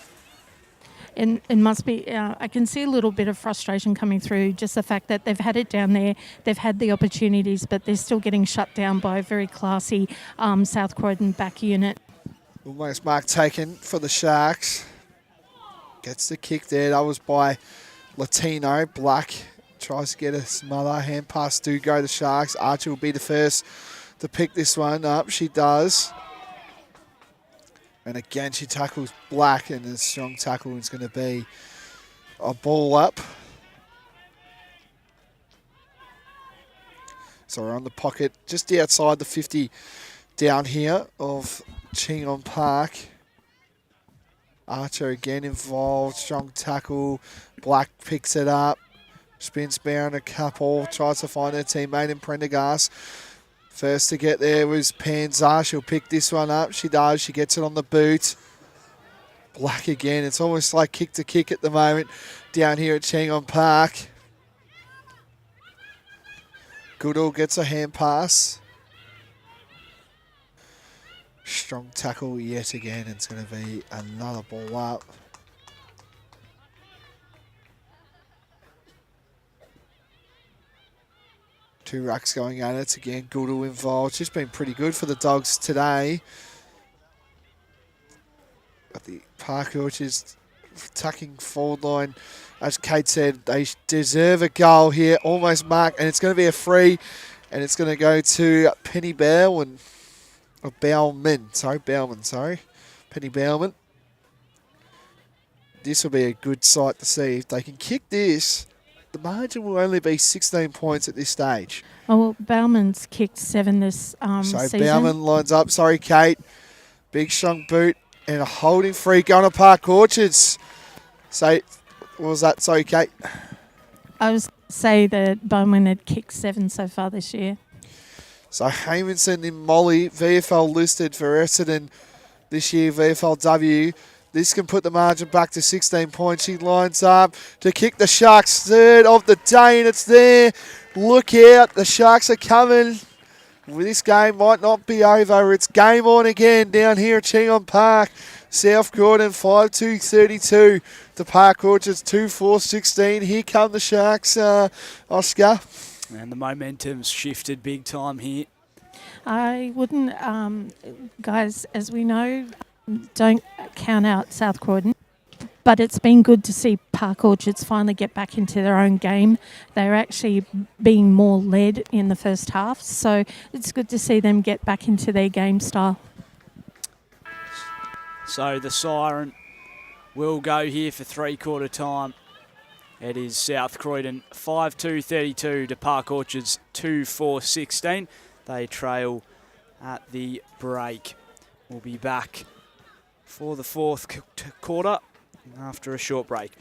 And it must be, I can see a little bit of frustration coming through, just the fact that they've had it down there, they've had the opportunities, but they're still getting shut down by a very classy South Croydon back unit. Almost mark taken for the Sharks. Gets the kick there. That was by Latino. Black tries to get a smother. Hand pass do go to Sharks. Archer will be the first to pick this one up. She does. And again, she tackles Black, and a strong tackle is going to be a ball up. So we're on the pocket just outside the 50 down here of Cheong Park. Archer again involved, strong tackle. Black picks it up, spins Barron a couple, tries to find her teammate in Prendergast. First to get there was Panzar. She'll pick this one up. She does. She gets it on the boot. Black again. It's almost like kick to kick at the moment down here at Cheong Park. Goodall gets a hand pass. Strong tackle yet again. It's going to be another ball up. Two rucks going at it again. Goodall involved. Just been pretty good for the Dogs today. But the Park Orchards tucking forward line. As Kate said, they deserve a goal here. Almost marked. And it's going to be a free. And it's going to go to Penny Bowman. Bowman. Penny Bowman. This will be a good sight to see. If they can kick this, the margin will only be 16 points at this stage. Oh, well, Bowman's kicked 7 this So season. Bowman lines up. Sorry, Kate. Big strong boot and a holding free going to Park Orchards. So, what was that? Sorry, Kate. I was say that Bowman had kicked 7 so far this year. So Hamilton and Molly, VFL listed for Essendon this year, VFLW. This can put the margin back to 16 points. She lines up to kick the Sharks' third of the day, and it's there. Look out, the Sharks are coming. Well, this game might not be over. It's game on again down here at Cheong Park. South Croydon 5-2-32 to Park Orchards 2-4-16. Here come the Sharks, Oscar. And the momentum's shifted big time here. I wouldn't, guys, as we know, don't count out South Croydon. But it's been good to see Park Orchards finally get back into their own game. They're actually being more led in the first half, so it's good to see them get back into their game style. So the siren will go here for three-quarter time. It is South Croydon 5-2-32 to Park Orchards 2-4-16. They trail at the break. We'll be back for the fourth quarter after a short break.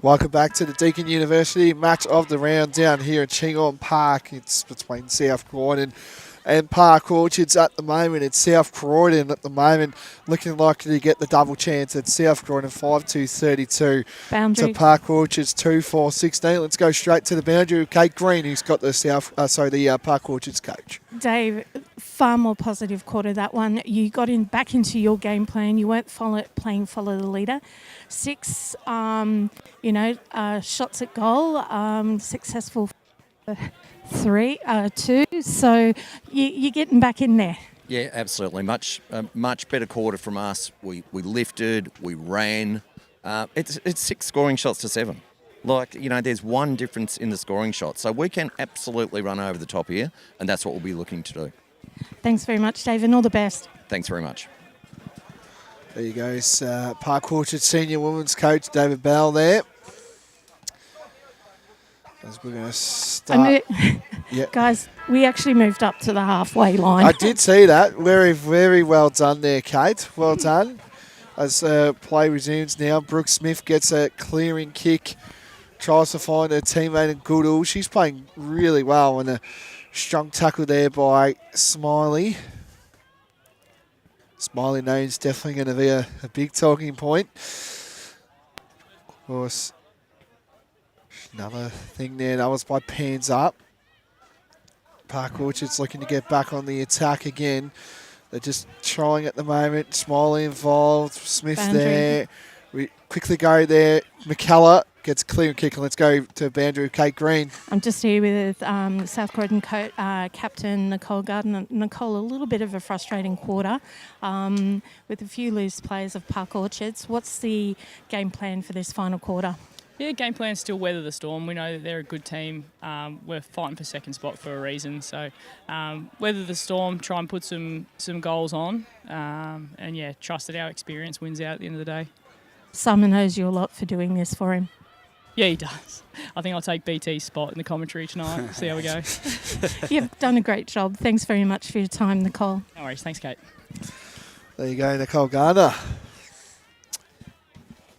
Welcome back to the Deakin University match of the round down here at Cheong Park. It's between South Croydon and Park Orchards at the moment. It's South Croydon at the moment looking likely to get the double chance at South Croydon 5-2-32 Boundary. to Park Orchards 2-4-16. Let's go straight to the boundary with Kate Green, who's got the Park Orchards coach. Dave, far more positive quarter that one. You got back into your game plan. You weren't playing follow the leader. 6, shots at goal, successful 2. So you're getting back in there. Yeah, absolutely. Much better quarter from us. We lifted, we ran. It's 6 scoring shots to 7. There's one difference in the scoring shots. So we can absolutely run over the top here, and that's what we'll be looking to do. Thanks very much, Dave, and all the best. Thanks very much. There you go. Park Orchard senior women's coach David Bell there. As we're going to start. Yeah. Guys, we actually moved up to the halfway line. I did see that. Very, very well done there, Kate. Well done. As play resumes now, Brooke Smith gets a clearing kick, tries to find her teammate in Goodall. She's playing really well, and a strong tackle there by Smiley. Smiley name's definitely going to be a big talking point. Of course, another thing there, that was by Pans Up. Park Orchard's looking to get back on the attack again. They're just trying at the moment. Smiley involved, Smith Boundary. there. We quickly go there. McKellar gets a clear kick, and let's go to boundary with Kate Green. I'm just here with South Croydon captain Nicole Gardner. Nicole, a little bit of a frustrating quarter with a few loose players of Park Orchards. What's the game plan for this final quarter? Yeah, game plan still weather the storm. We know that they're a good team. We're fighting for second spot for a reason. So weather the storm, try and put some goals on, and yeah, trust that our experience wins out at the end of the day. Simon owes you a lot for doing this for him. Yeah, he does. I think I'll take BT's spot in the commentary tonight. See how we go. You've done a great job. Thanks very much for your time, Nicole. No worries. Thanks, Kate. There you go, Nicole Gardner.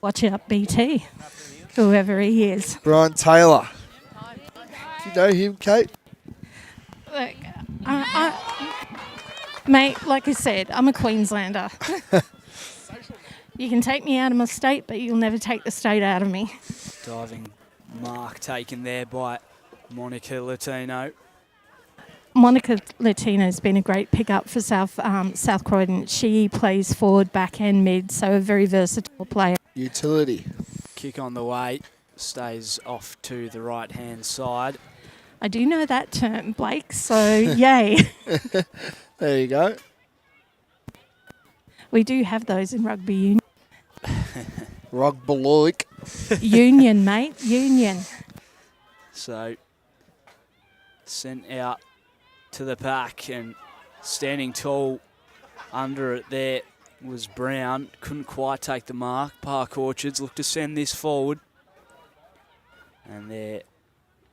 Watch out, BT, whoever he is. Brian Taylor. Do you know him, Kate? Look, mate, like I said, I'm a Queenslander. You can take me out of my state, but you'll never take the state out of me. Diving mark taken there by Monica Latino. Monica Latino's been a great pickup for South Croydon. She plays forward, back and mid, so a very versatile player. Utility. Kick on the way, stays off to the right-hand side. I do know that term, Blake, so yay. There you go. We do have those in rugby union. Rugby. Union, mate, union. So sent out to the pack, and standing tall under it there was Brown. Couldn't quite take the mark. Park Orchards look to send this forward. And there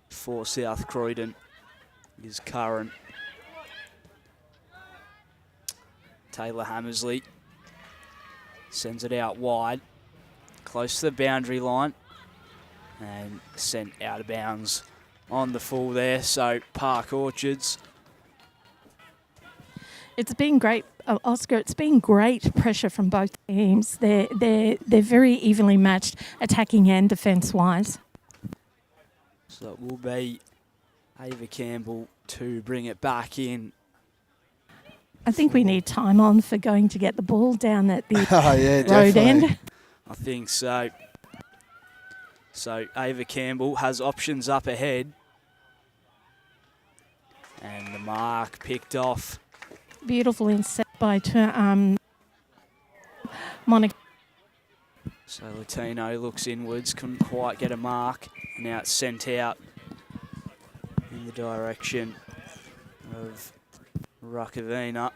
for South Croydon is Curran. Taylor Hammersley sends it out wide, close to the boundary line, and sent out of bounds on the full there. So Park Orchards. It's been great, Oscar. It's been great pressure from both teams. They're very evenly matched, attacking and defence-wise. So it will be Ava Campbell to bring it back in. I think we need time on for going to get the ball down at the road definitely. end. I think so. So Ava Campbell has options up ahead. And the mark picked off. Beautiful inset by Monica. So Latino looks inwards, couldn't quite get a mark. Now it's sent out in the direction of Ruckavina.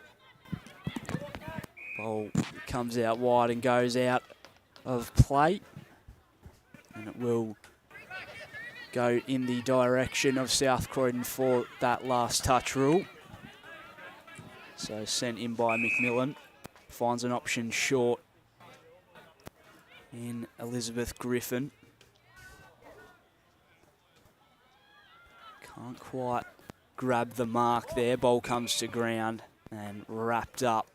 Ball comes out wide and goes out of play. And it will go in the direction of South Croydon for that last touch rule. So sent in by McMillan. Finds an option short in Elizabeth Griffin. Can't quite grab the mark there. Ball comes to ground and wrapped up.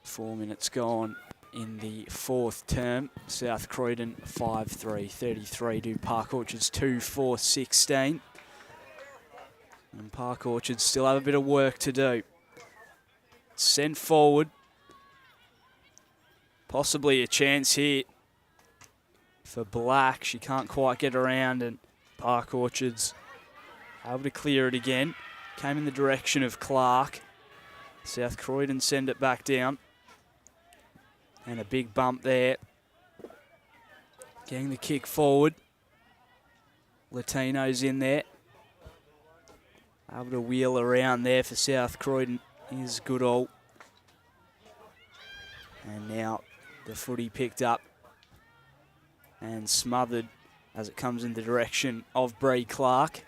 4 minutes gone in the fourth term. South Croydon 5-3, 33 to Park Orchards 2-4-16. And Park Orchards still have a bit of work to do. Sent forward. Possibly a chance here for Black. She can't quite get around, and Park Orchards able to clear it again. Came in the direction of Clark. South Croydon send it back down. And a big bump there. Getting the kick forward. Latino's in there. Able to wheel around there for South Croydon is Goodall. And now the footy picked up and smothered as it comes in the direction of Bree Clark.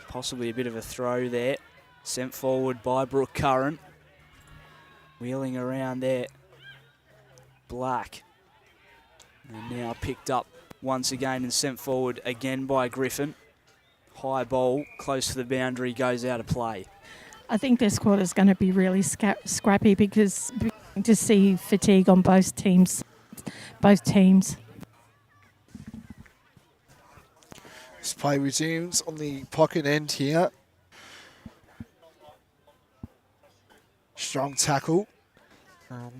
Possibly a bit of a throw there. Sent forward by Brooke Curran. Wheeling around there. Black. And now picked up once again and sent forward again by Griffin. High ball, close to the boundary, goes out of play. I think this quarter is going to be really scrappy because to see fatigue on both teams. This play resumes on the pocket end here. Strong tackle.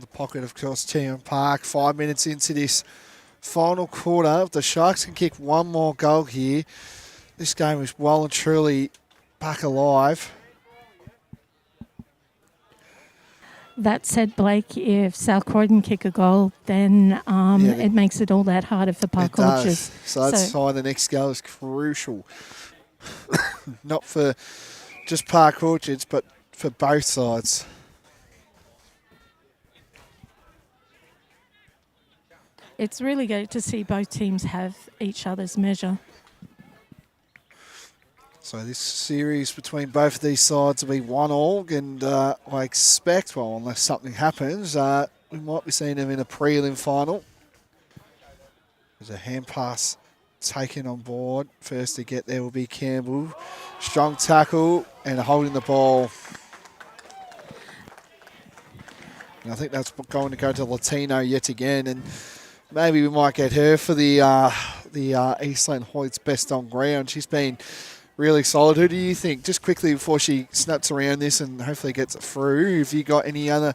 The pocket, of course, Cheong Park. 5 minutes into this final quarter. If the Sharks can kick one more goal here, this game is well and truly back alive. That said, Blake, if South Croydon kick a goal, then it makes it all that harder for Park Orchards. So that's why the next goal is crucial. Not for just Park Orchards, but for both sides. It's really good to see both teams have each other's measure. So this series between both of these sides will be 1-1, and I expect, well, unless something happens, we might be seeing them in a prelim final. There's a hand pass taken on board. First to get there will be Campbell. Strong tackle and holding the ball. And I think that's going to go to Latino yet again, and maybe we might get her for the Eastland Hoyts best on ground. She's been really solid. Who do you think, just quickly before she snaps around this and hopefully gets it through, have you got any other?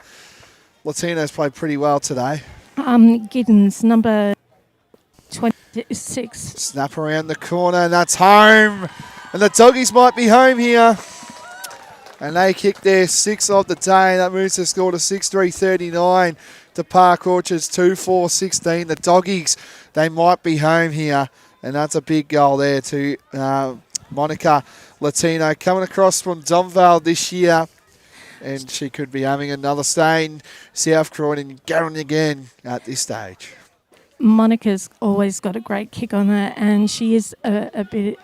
Latino's played pretty well today. Giddens, number 26. Snap around the corner, and that's home. And the Doggies might be home here. And they kick their sixth of the day. That moves the score to 6-3-39 to Park Orchards 2-4-16. The Doggies, they might be home here. And that's a big goal there to Monica Latino, coming across from Domvale this year. And she could be having another stay in South Croydon going again at this stage. Monica's always got a great kick on her, and she is a bit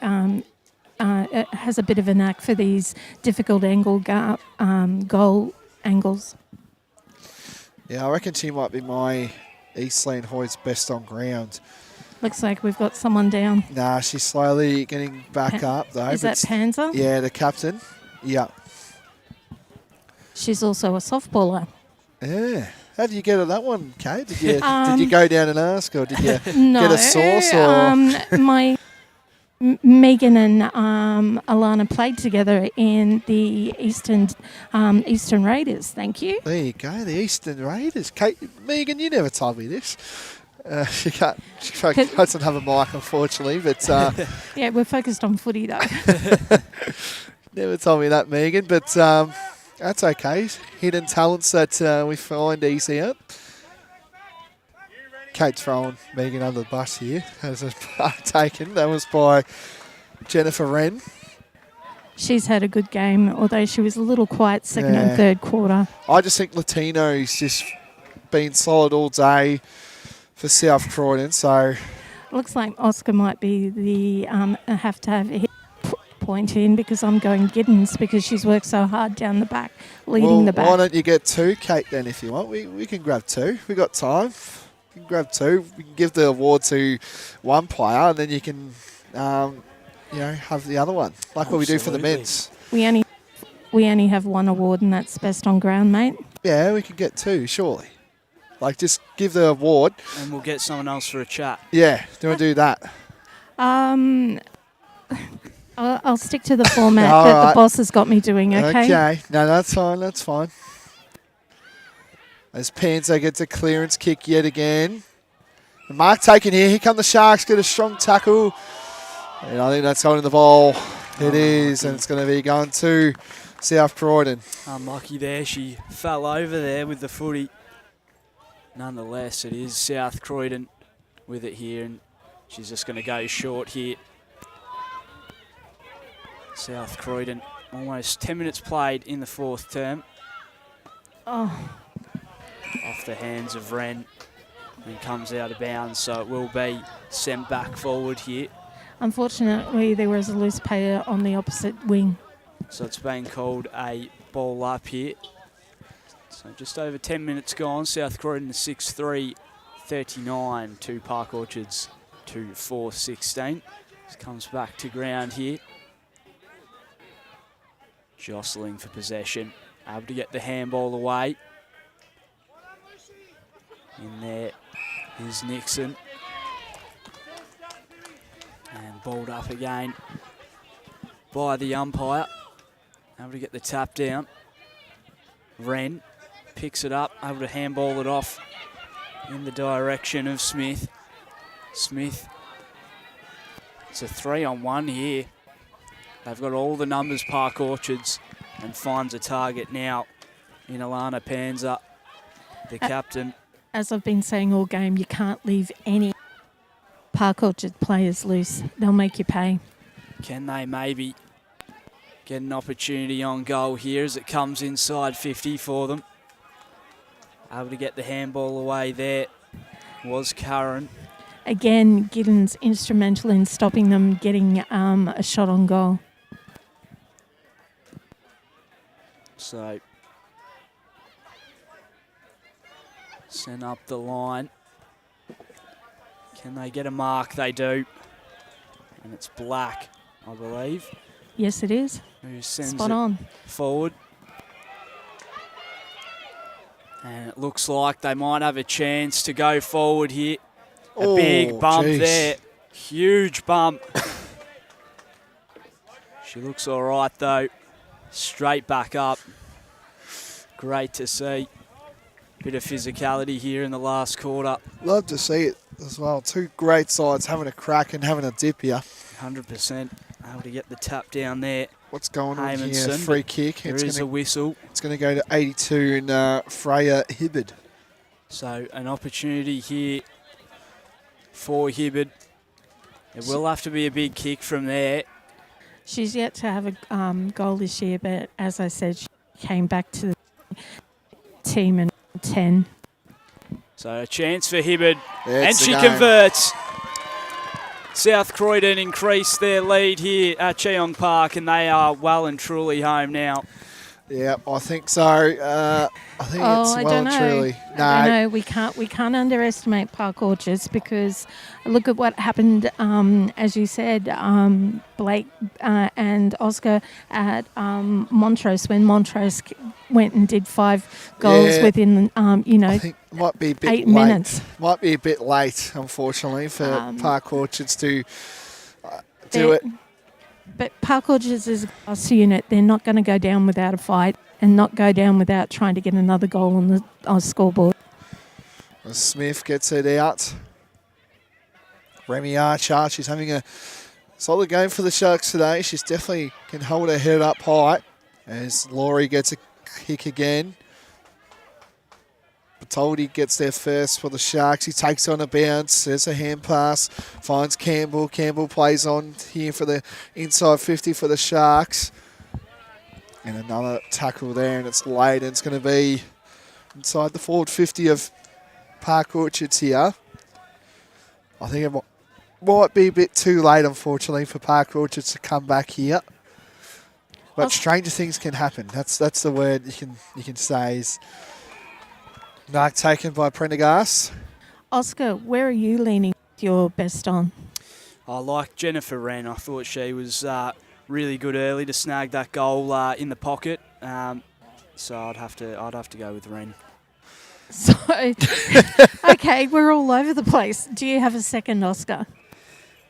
has a bit of a knack for these difficult goal angles. Yeah, I reckon she might be my Eastland Hoyts best on ground. Looks like we've got someone down. Nah, she's slowly getting back up though. Is that Panzer? Yeah, the captain. Yeah. She's also a softballer. Yeah. How did you get at that one, Kate? Did you go down and ask, or did you no, get a source? Or? My Megan and Alana played together in the Eastern Raiders. Thank you. There you go, the Eastern Raiders. Kate, Megan, you never told me this. She doesn't have a mic, unfortunately, but yeah, we're focused on footy though. Never told me that, Megan, but that's okay. Hidden talents that we find easy out. Kate's throwing Megan under the bus here as a part taken. That was by Jennifer Wren. She's had a good game, although she was a little quiet second and third quarter. I just think Latino's just been solid all day for South Croydon. So looks like Oscar might be the have to have a hit point in, because I'm going Giddens because she's worked so hard down the back, leading the back. Why don't you get two, Kate, then, if you want? We can grab two. We've got time. We can grab two. We can give the award to one player, and then you can have the other one, like what we do for the Absolutely. men's. We only have one award, and that's best on ground, mate. Yeah, we could get 2, surely. Like, just give the award. And we'll get someone else for a chat. Yeah, do you want to do that? I'll stick to the format All that right. the boss has got me doing. Okay. No, that's fine. That's fine. As Panzo gets a clearance kick yet again. And Mark taken here. Here come the Sharks. Get a strong tackle. And I think that's going in the ball. It is. And it's going to be going to South Croydon. Unlucky there. She fell over there with the footy. Nonetheless, it is South Croydon with it here. And she's just going to go short here. South Croydon, almost 10 minutes played in the 4th term. Oh, Off the hands of Wren and comes out of bounds, so it will be sent back forward here. unfortunately, there was a loose player on the opposite wing. So it's been called a ball up here. So just over 10 minutes gone. South Croydon 6-3, 39 to Park Orchards 2-4, 16. This comes back to ground here. Jostling for possession, able to get the handball away. In there is Nixon. And balled up again by the umpire. Able to get the tap down. Wren picks it up, able to handball it off in the direction of Smith. Smith, it's a 3-on-1 here. They've got all the numbers, Park Orchards, and finds a target now in Alana Panza, the captain. As I've been saying all game, you can't leave any Park Orchard players loose. They'll make you pay. Can they maybe get an opportunity on goal here as it comes inside 50 for them? Able to get the handball away there was Curran. Again, Giddens instrumental in stopping them getting a shot on goal. So, send up the line. Can they get a mark? They do. And it's Black, I believe, Yes, it is. who sends Spot it on. forward. And it looks like they might have a chance to go forward here. A big bump geez. there. Huge bump. She looks all right, though. Straight back up. Great to see. Bit of physicality here in the last quarter. Love to see it as well. 2 great sides having a crack and having a dip here. 100%. Able to get the tap down there. What's going on here? Haymanson, Free kick. There is a whistle. It's going to go to 82 and Freya Hibbard. So an opportunity here for Hibbard. It will have to be a big kick from there. She's yet to have a goal this year, but as I said, she came back to the team in 10. So a chance for Hibbard. It's And the she game. converts. South Croydon increase their lead here at Cheong Park, and they are well and truly home now. Yeah, I think so. I think it's I well don't and know. truly. I don't know. We can't underestimate Park Orchards because look at what happened. As you said, Blake and Oscar at Montrose when Montrose went and did 5 goals Yeah. within I think it might be a bit 8 late. minutes. Might be a bit late, unfortunately, for Park Orchards to do They're- it. But Park Orchards is a class unit. They're not going to go down without a fight and not go down without trying to get another goal on the scoreboard. Smith gets it out. Remy Archer, she's having a solid game for the Sharks today. She's definitely can hold her head up high as Laurie gets a kick again. Batoldi gets there first for the Sharks. He takes on a bounce. There's a hand pass. Finds Campbell. Campbell plays on here for the inside 50 for the Sharks. And another tackle there, and it's late. And it's going to be inside the forward 50 of Park Orchards here. I think it might be a bit too late, unfortunately, for Park Orchards to come back here. But stranger things can happen. That's the word you can say is mark taken by Prendergast. Oscar, where are you leaning your best on? I like Jennifer Wren. I thought she was really good early to snag that goal in the pocket. So I'd have to go with Wren. So, okay, we're all over the place. Do you have a second, Oscar?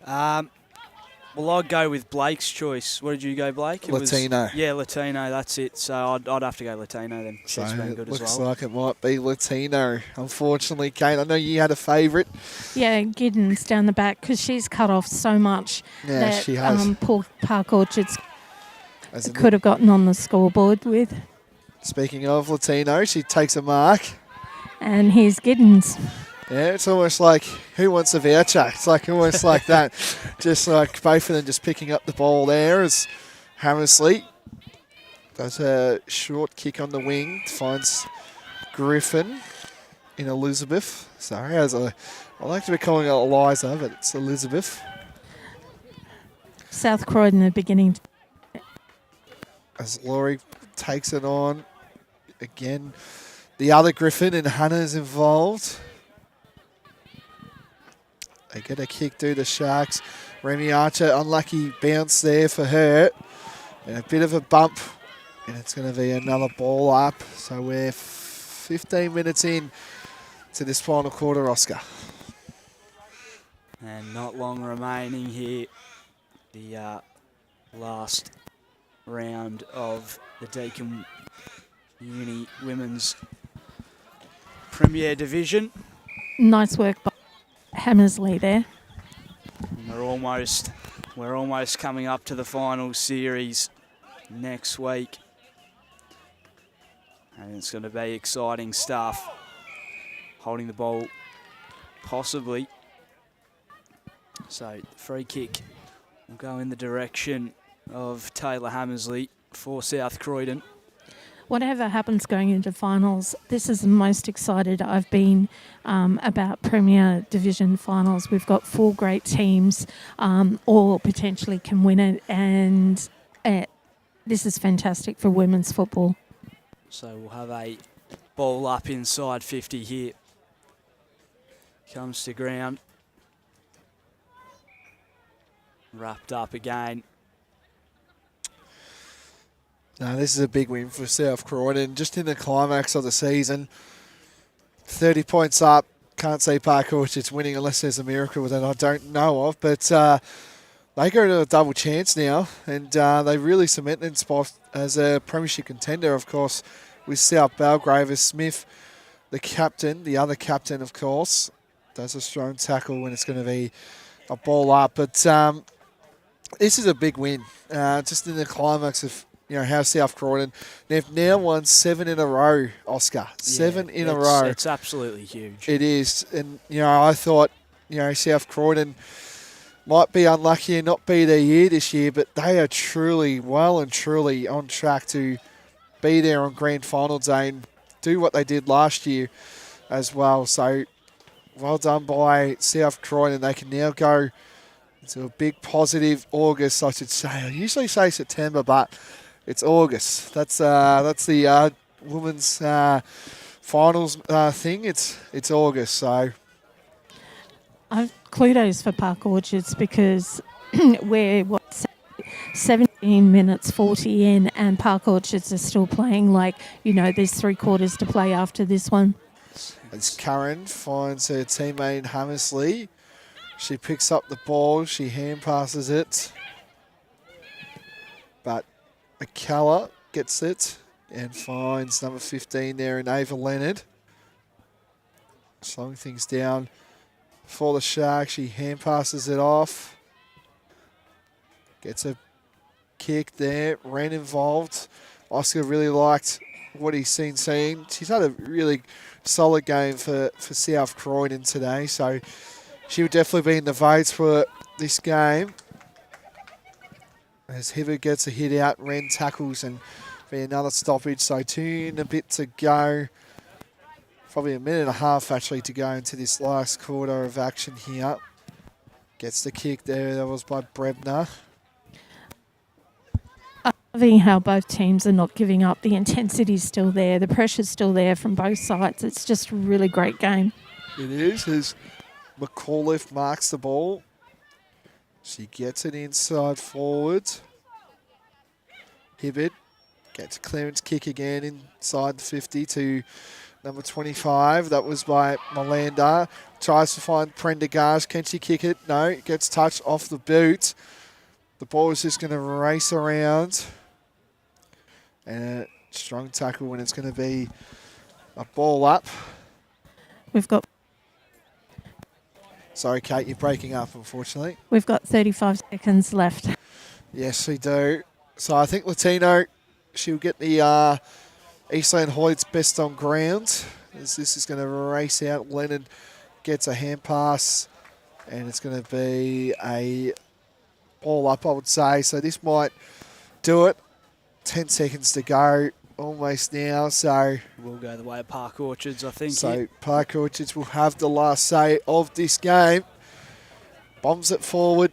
Well, I'd go with Blake's choice. What did you go, Blake? Latino. Yeah, Latino, that's it. So I'd have to go Latino then. So She's been good as looks well. like it might be Latino. Unfortunately, Kate, I know you had a favourite. Yeah, Giddens down the back because she's cut off so much Yeah, that she has. Paul Park Orchards As could have gotten on the scoreboard with. Speaking of Latino, she takes a mark. And here's Giddens. Yeah, it's almost like who wants a voucher? It's like almost like that. Just like both of them just picking up the ball there as Hammersley does a short kick on the wing, finds Griffin in Elizabeth. Sorry, I like to be calling her Eliza, but it's Elizabeth. South Croydon are beginning to... As Laurie takes it on again. The other Griffin and Hannah's involved. They get a kick to the Sharks. Remy Archer, unlucky bounce there for her. And a bit of a bump. And it's going to be another ball up. So we're 15 minutes in to this final quarter, Oscar. And not long remaining here. The last round of the Deakin Uni Women's Premier Division. Nice work by Hammersley there. And we're almost coming up to the final series next week. And it's going to be exciting stuff. Holding the ball, possibly. So, free kick will go in the direction of Taylor Hammersley for South Croydon. Whatever happens going into finals, this is the most excited I've been about Premier Division finals. We've got 4 great teams, all potentially can win it, and this is fantastic for women's football. So we'll have a ball up inside 50 here. Comes to ground. Wrapped up again. No, this is a big win for South Croydon. Just in the climax of the season, 30 points up. Can't say Park Orchard's winning unless there's a miracle that I don't know of. But they go to a double chance now, and they really cement their spot as a premiership contender, of course, with South Belgrave as Smith, the captain, the other captain, of course, does a strong tackle when it's going to be a ball up. But this is a big win, just in the climax of how South Croydon, they've now won 7 in a row, Oscar. 7 in a row. It's absolutely huge. It is. And, I thought, South Croydon might be unlucky and not be their year this year, but they are truly, well and truly on track to be there on grand final day and do what they did last year as well. So, well done by South Croydon. They can now go into a big positive August, I should say. I usually say September, but it's August. That's the women's finals thing. It's August, so. Kudos for Park Orchards because we're 17 minutes 40 in, and Park Orchards are still playing there's 3 quarters to play after this one. As Karen finds her teammate Hammersley, she picks up the ball. She hand passes it, but McCullough gets it and finds number 15 there in Ava Leonard. Slowing things down for the Sharks. She hand passes it off. Gets a kick there. Wren involved. Oscar really liked what he's seen. She's had a really solid game for South Croydon today, so she would definitely be in the votes for this game. As Hibbert gets a hit out, Wren tackles and be another stoppage. So 2 and a bit to go. Probably a minute and a half actually to go into this last quarter of action here. Gets the kick there. That was by Brebner. I'm loving how both teams are not giving up. The intensity's still there. The pressure's still there from both sides. It's just a really great game. It is. As McAuliffe marks the ball. She gets it inside forward. Hibbert gets a clearance kick again inside the 50 to number 25. That was by Melinda. Tries to find Prendergast. Can she kick it? No. It gets touched off the boot. The ball is just going to race around. And a strong tackle when it's going to be a ball up. We've got Sorry, Kate, you're breaking up, unfortunately. 35 seconds left. Yes, we do. So I think Latino, she'll get the Eastland Hoyts best on ground. As this is going to race out. Leonard gets a hand pass, and it's going to be a ball up, I would say. So this might do it. 10 seconds to go, almost now. So We'll go the way of Park Orchards, I think. So Park Orchards will have the last say of this game. Bombs it forward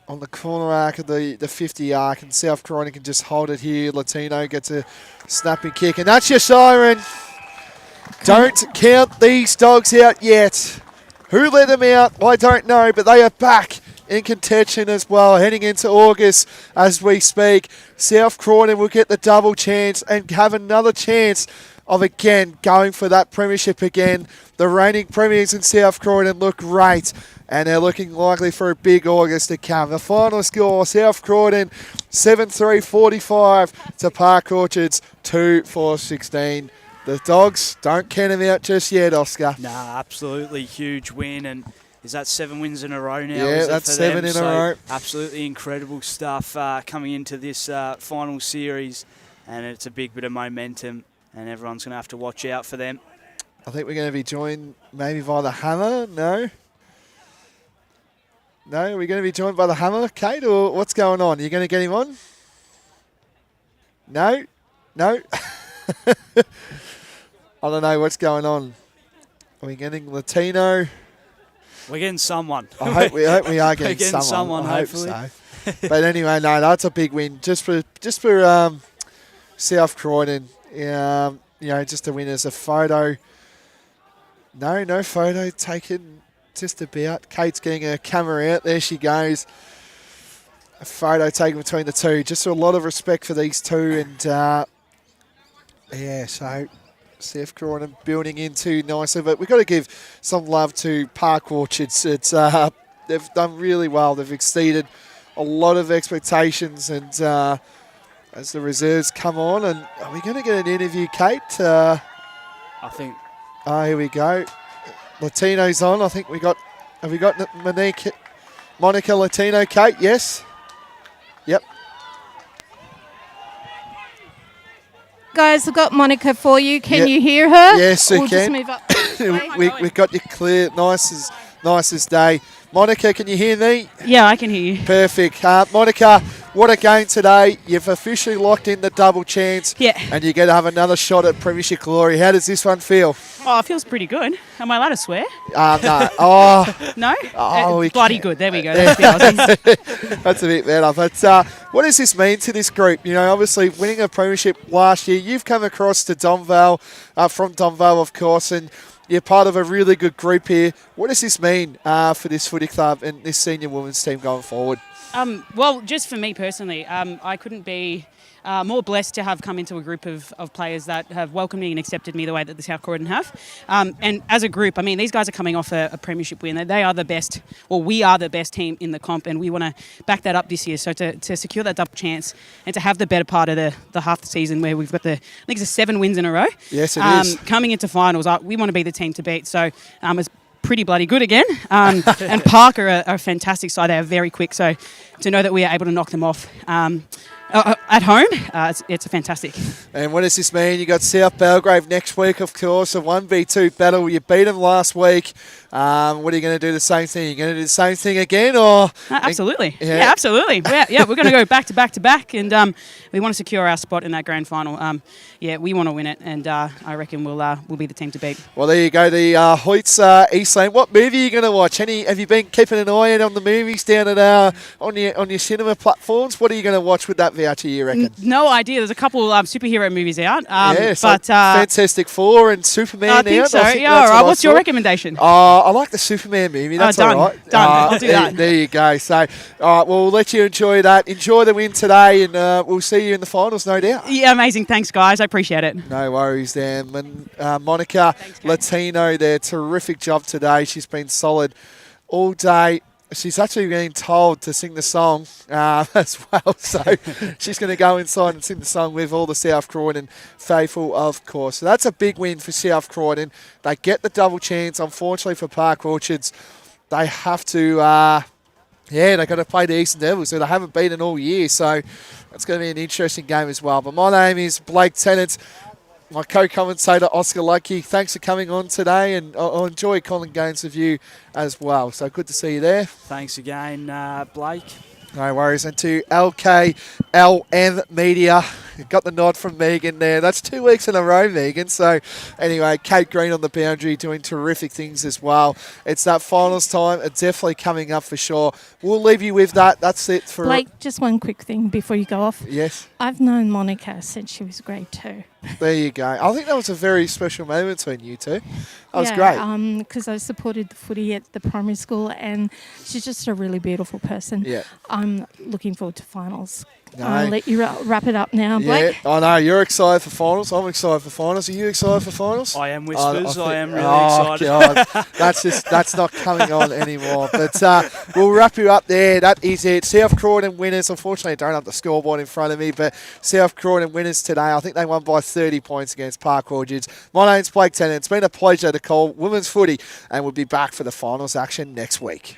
on the corner arc of the 50 arc, and South Croydon can just hold it here. Latino gets a snapping kick, and that's your siren. Don't count these dogs out yet. Who let them out? I don't know, but they are back in contention as well, heading into August as we speak. South Croydon will get the double chance and have another chance of again going for that premiership again. The reigning premiers in South Croydon look great, and they're looking likely for a big August to come. The final score, South Croydon 7-3-45 to Park Orchards 2-4-16. The Dogs don't count them out just yet, Oscar. Nah, absolutely huge win, and is that 7 wins in a row now? Yeah, is that's for 7 them? in a row. Absolutely incredible stuff coming into this final series, and it's a big bit of momentum, and everyone's going to have to watch out for them. I think we're going to be joined maybe by the Hammer. No? No, are we going to be joined by the Hammer, Kate, or what's going on? Are you going to get him on? No? No? I don't know what's going on. Are we getting Latino? We're getting someone. I hope we are We're getting getting someone. I hope hopefully. so. But anyway, no, that's a big win just for South Croydon. Just to win as a photo. No photo taken. Just about. Kate's getting her camera out. There she goes. A photo taken between the two. Just a lot of respect for these two, and so South Croydon building into nicely, but we've got to give some love to Park Orchards. It's they've done really well. They've exceeded a lot of expectations, and as the reserves come on, and are we going to get an interview, Kate? I think. Oh, here we go. Latino's on. I think have we got Monica Latino, Kate? Yes. Yep. Guys, I've got Monica for you. Can you hear her? Yes, we we'll can. Just move up. We've got you clear. Nice as day. Monica, can you hear me? Yeah, I can hear you. Perfect. Monica, what a game today. You've officially locked in the double chance. Yeah. And you're going to have another shot at Premiership Glory. How does this one feel? Oh, it feels pretty good. Am I allowed to swear? No. Oh. No? Oh, bloody good. There we go. That's the Aussies. That's a bit better. But what does this mean to this group? You know, obviously winning a premiership last year, you've come across to Donvale, from Donvale, of course, and you're part of a really good group here. What does this mean for this footy club and this senior women's team going forward? Well, just for me personally, I couldn't be more blessed to have come into a group of players that have welcomed me and accepted me the way that the South Croydon have. And as a group, I mean, these guys are coming off a premiership win. They are the best, well, we are the best team in the comp, and we want to back that up this year. So to secure that double chance and to have the better part of the half the season where we've got I think it's 7 wins in a row. Yes, it is. Coming into finals, we want to be the team to beat. So it's pretty bloody good again. And Park are a fantastic side. They are very quick. So to know that we are able to knock them off at home, it's a fantastic. And what does this mean? You got South Belgrave next week, of course, a 1v2 battle. You beat them last week. What are you going to do the same thing? Are you going to do the same thing again, or? Absolutely. Yeah, absolutely. We're going to go back to back to back, and we want to secure our spot in that grand final. We want to win it, and I reckon we'll be the team to beat. Well, there you go. The Hoyts Eastland. What movie are you going to watch? Have you been keeping an eye out on the movies down at on your cinema platforms? What are you going to watch with that voucher, you reckon? No idea. There's a couple superhero movies out. Fantastic Four and Superman. I think out. so. All right. What's your recommendation? I like the Superman movie. That's done. all right. Done. I'll do that. There you go. So, all right, we'll let you enjoy that. Enjoy the win today, and we'll see you in the finals, no doubt. Yeah, amazing. Thanks, guys. I appreciate it. No worries, Dan. Monica Latino there, terrific job today. She's been solid all day. She's actually been told to sing the song as well, so she's going to go inside and sing the song with all the South Croydon faithful, of course. So that's a big win for South Croydon. They get the double chance. Unfortunately for Park Orchards, they have to, they've got to play the Eastern Devils, so they haven't beaten all year, so it's going to be an interesting game as well. But my name is Blake Tennant. My co-commentator, Oscar Lucky, thanks for coming on today, and I'll enjoy calling games with you as well. So good to see you there. Thanks again, Blake. No worries. And to LKLM Media, got the nod from Megan there. That's 2 weeks in a row, Megan. So anyway, Kate Green on the boundary doing terrific things as well. It's that finals time. It's definitely coming up for sure. We'll leave you with that. That's it for... Blake, just one quick thing before you go off. Yes? I've known Monica since she was grade 2. There you go. I think that was a very special moment between you two. That was great. Because I supported the footy at the primary school, and she's just a really beautiful person. Yeah. I'm looking forward to finals. No. I'll let you wrap it up now, Blake. Yeah, I know. You're excited for finals. I'm excited for finals. Are you excited for finals? I am, Whispers. I am really excited. God. That's not coming on anymore. But we'll wrap you up there. That is it. South Croydon winners. Unfortunately, I don't have the scoreboard in front of me, but South Croydon winners today. I think they won by 30 points against Park Orchards. My name's Blake Tennant. It's been a pleasure to call women's footy, and we'll be back for the finals action next week.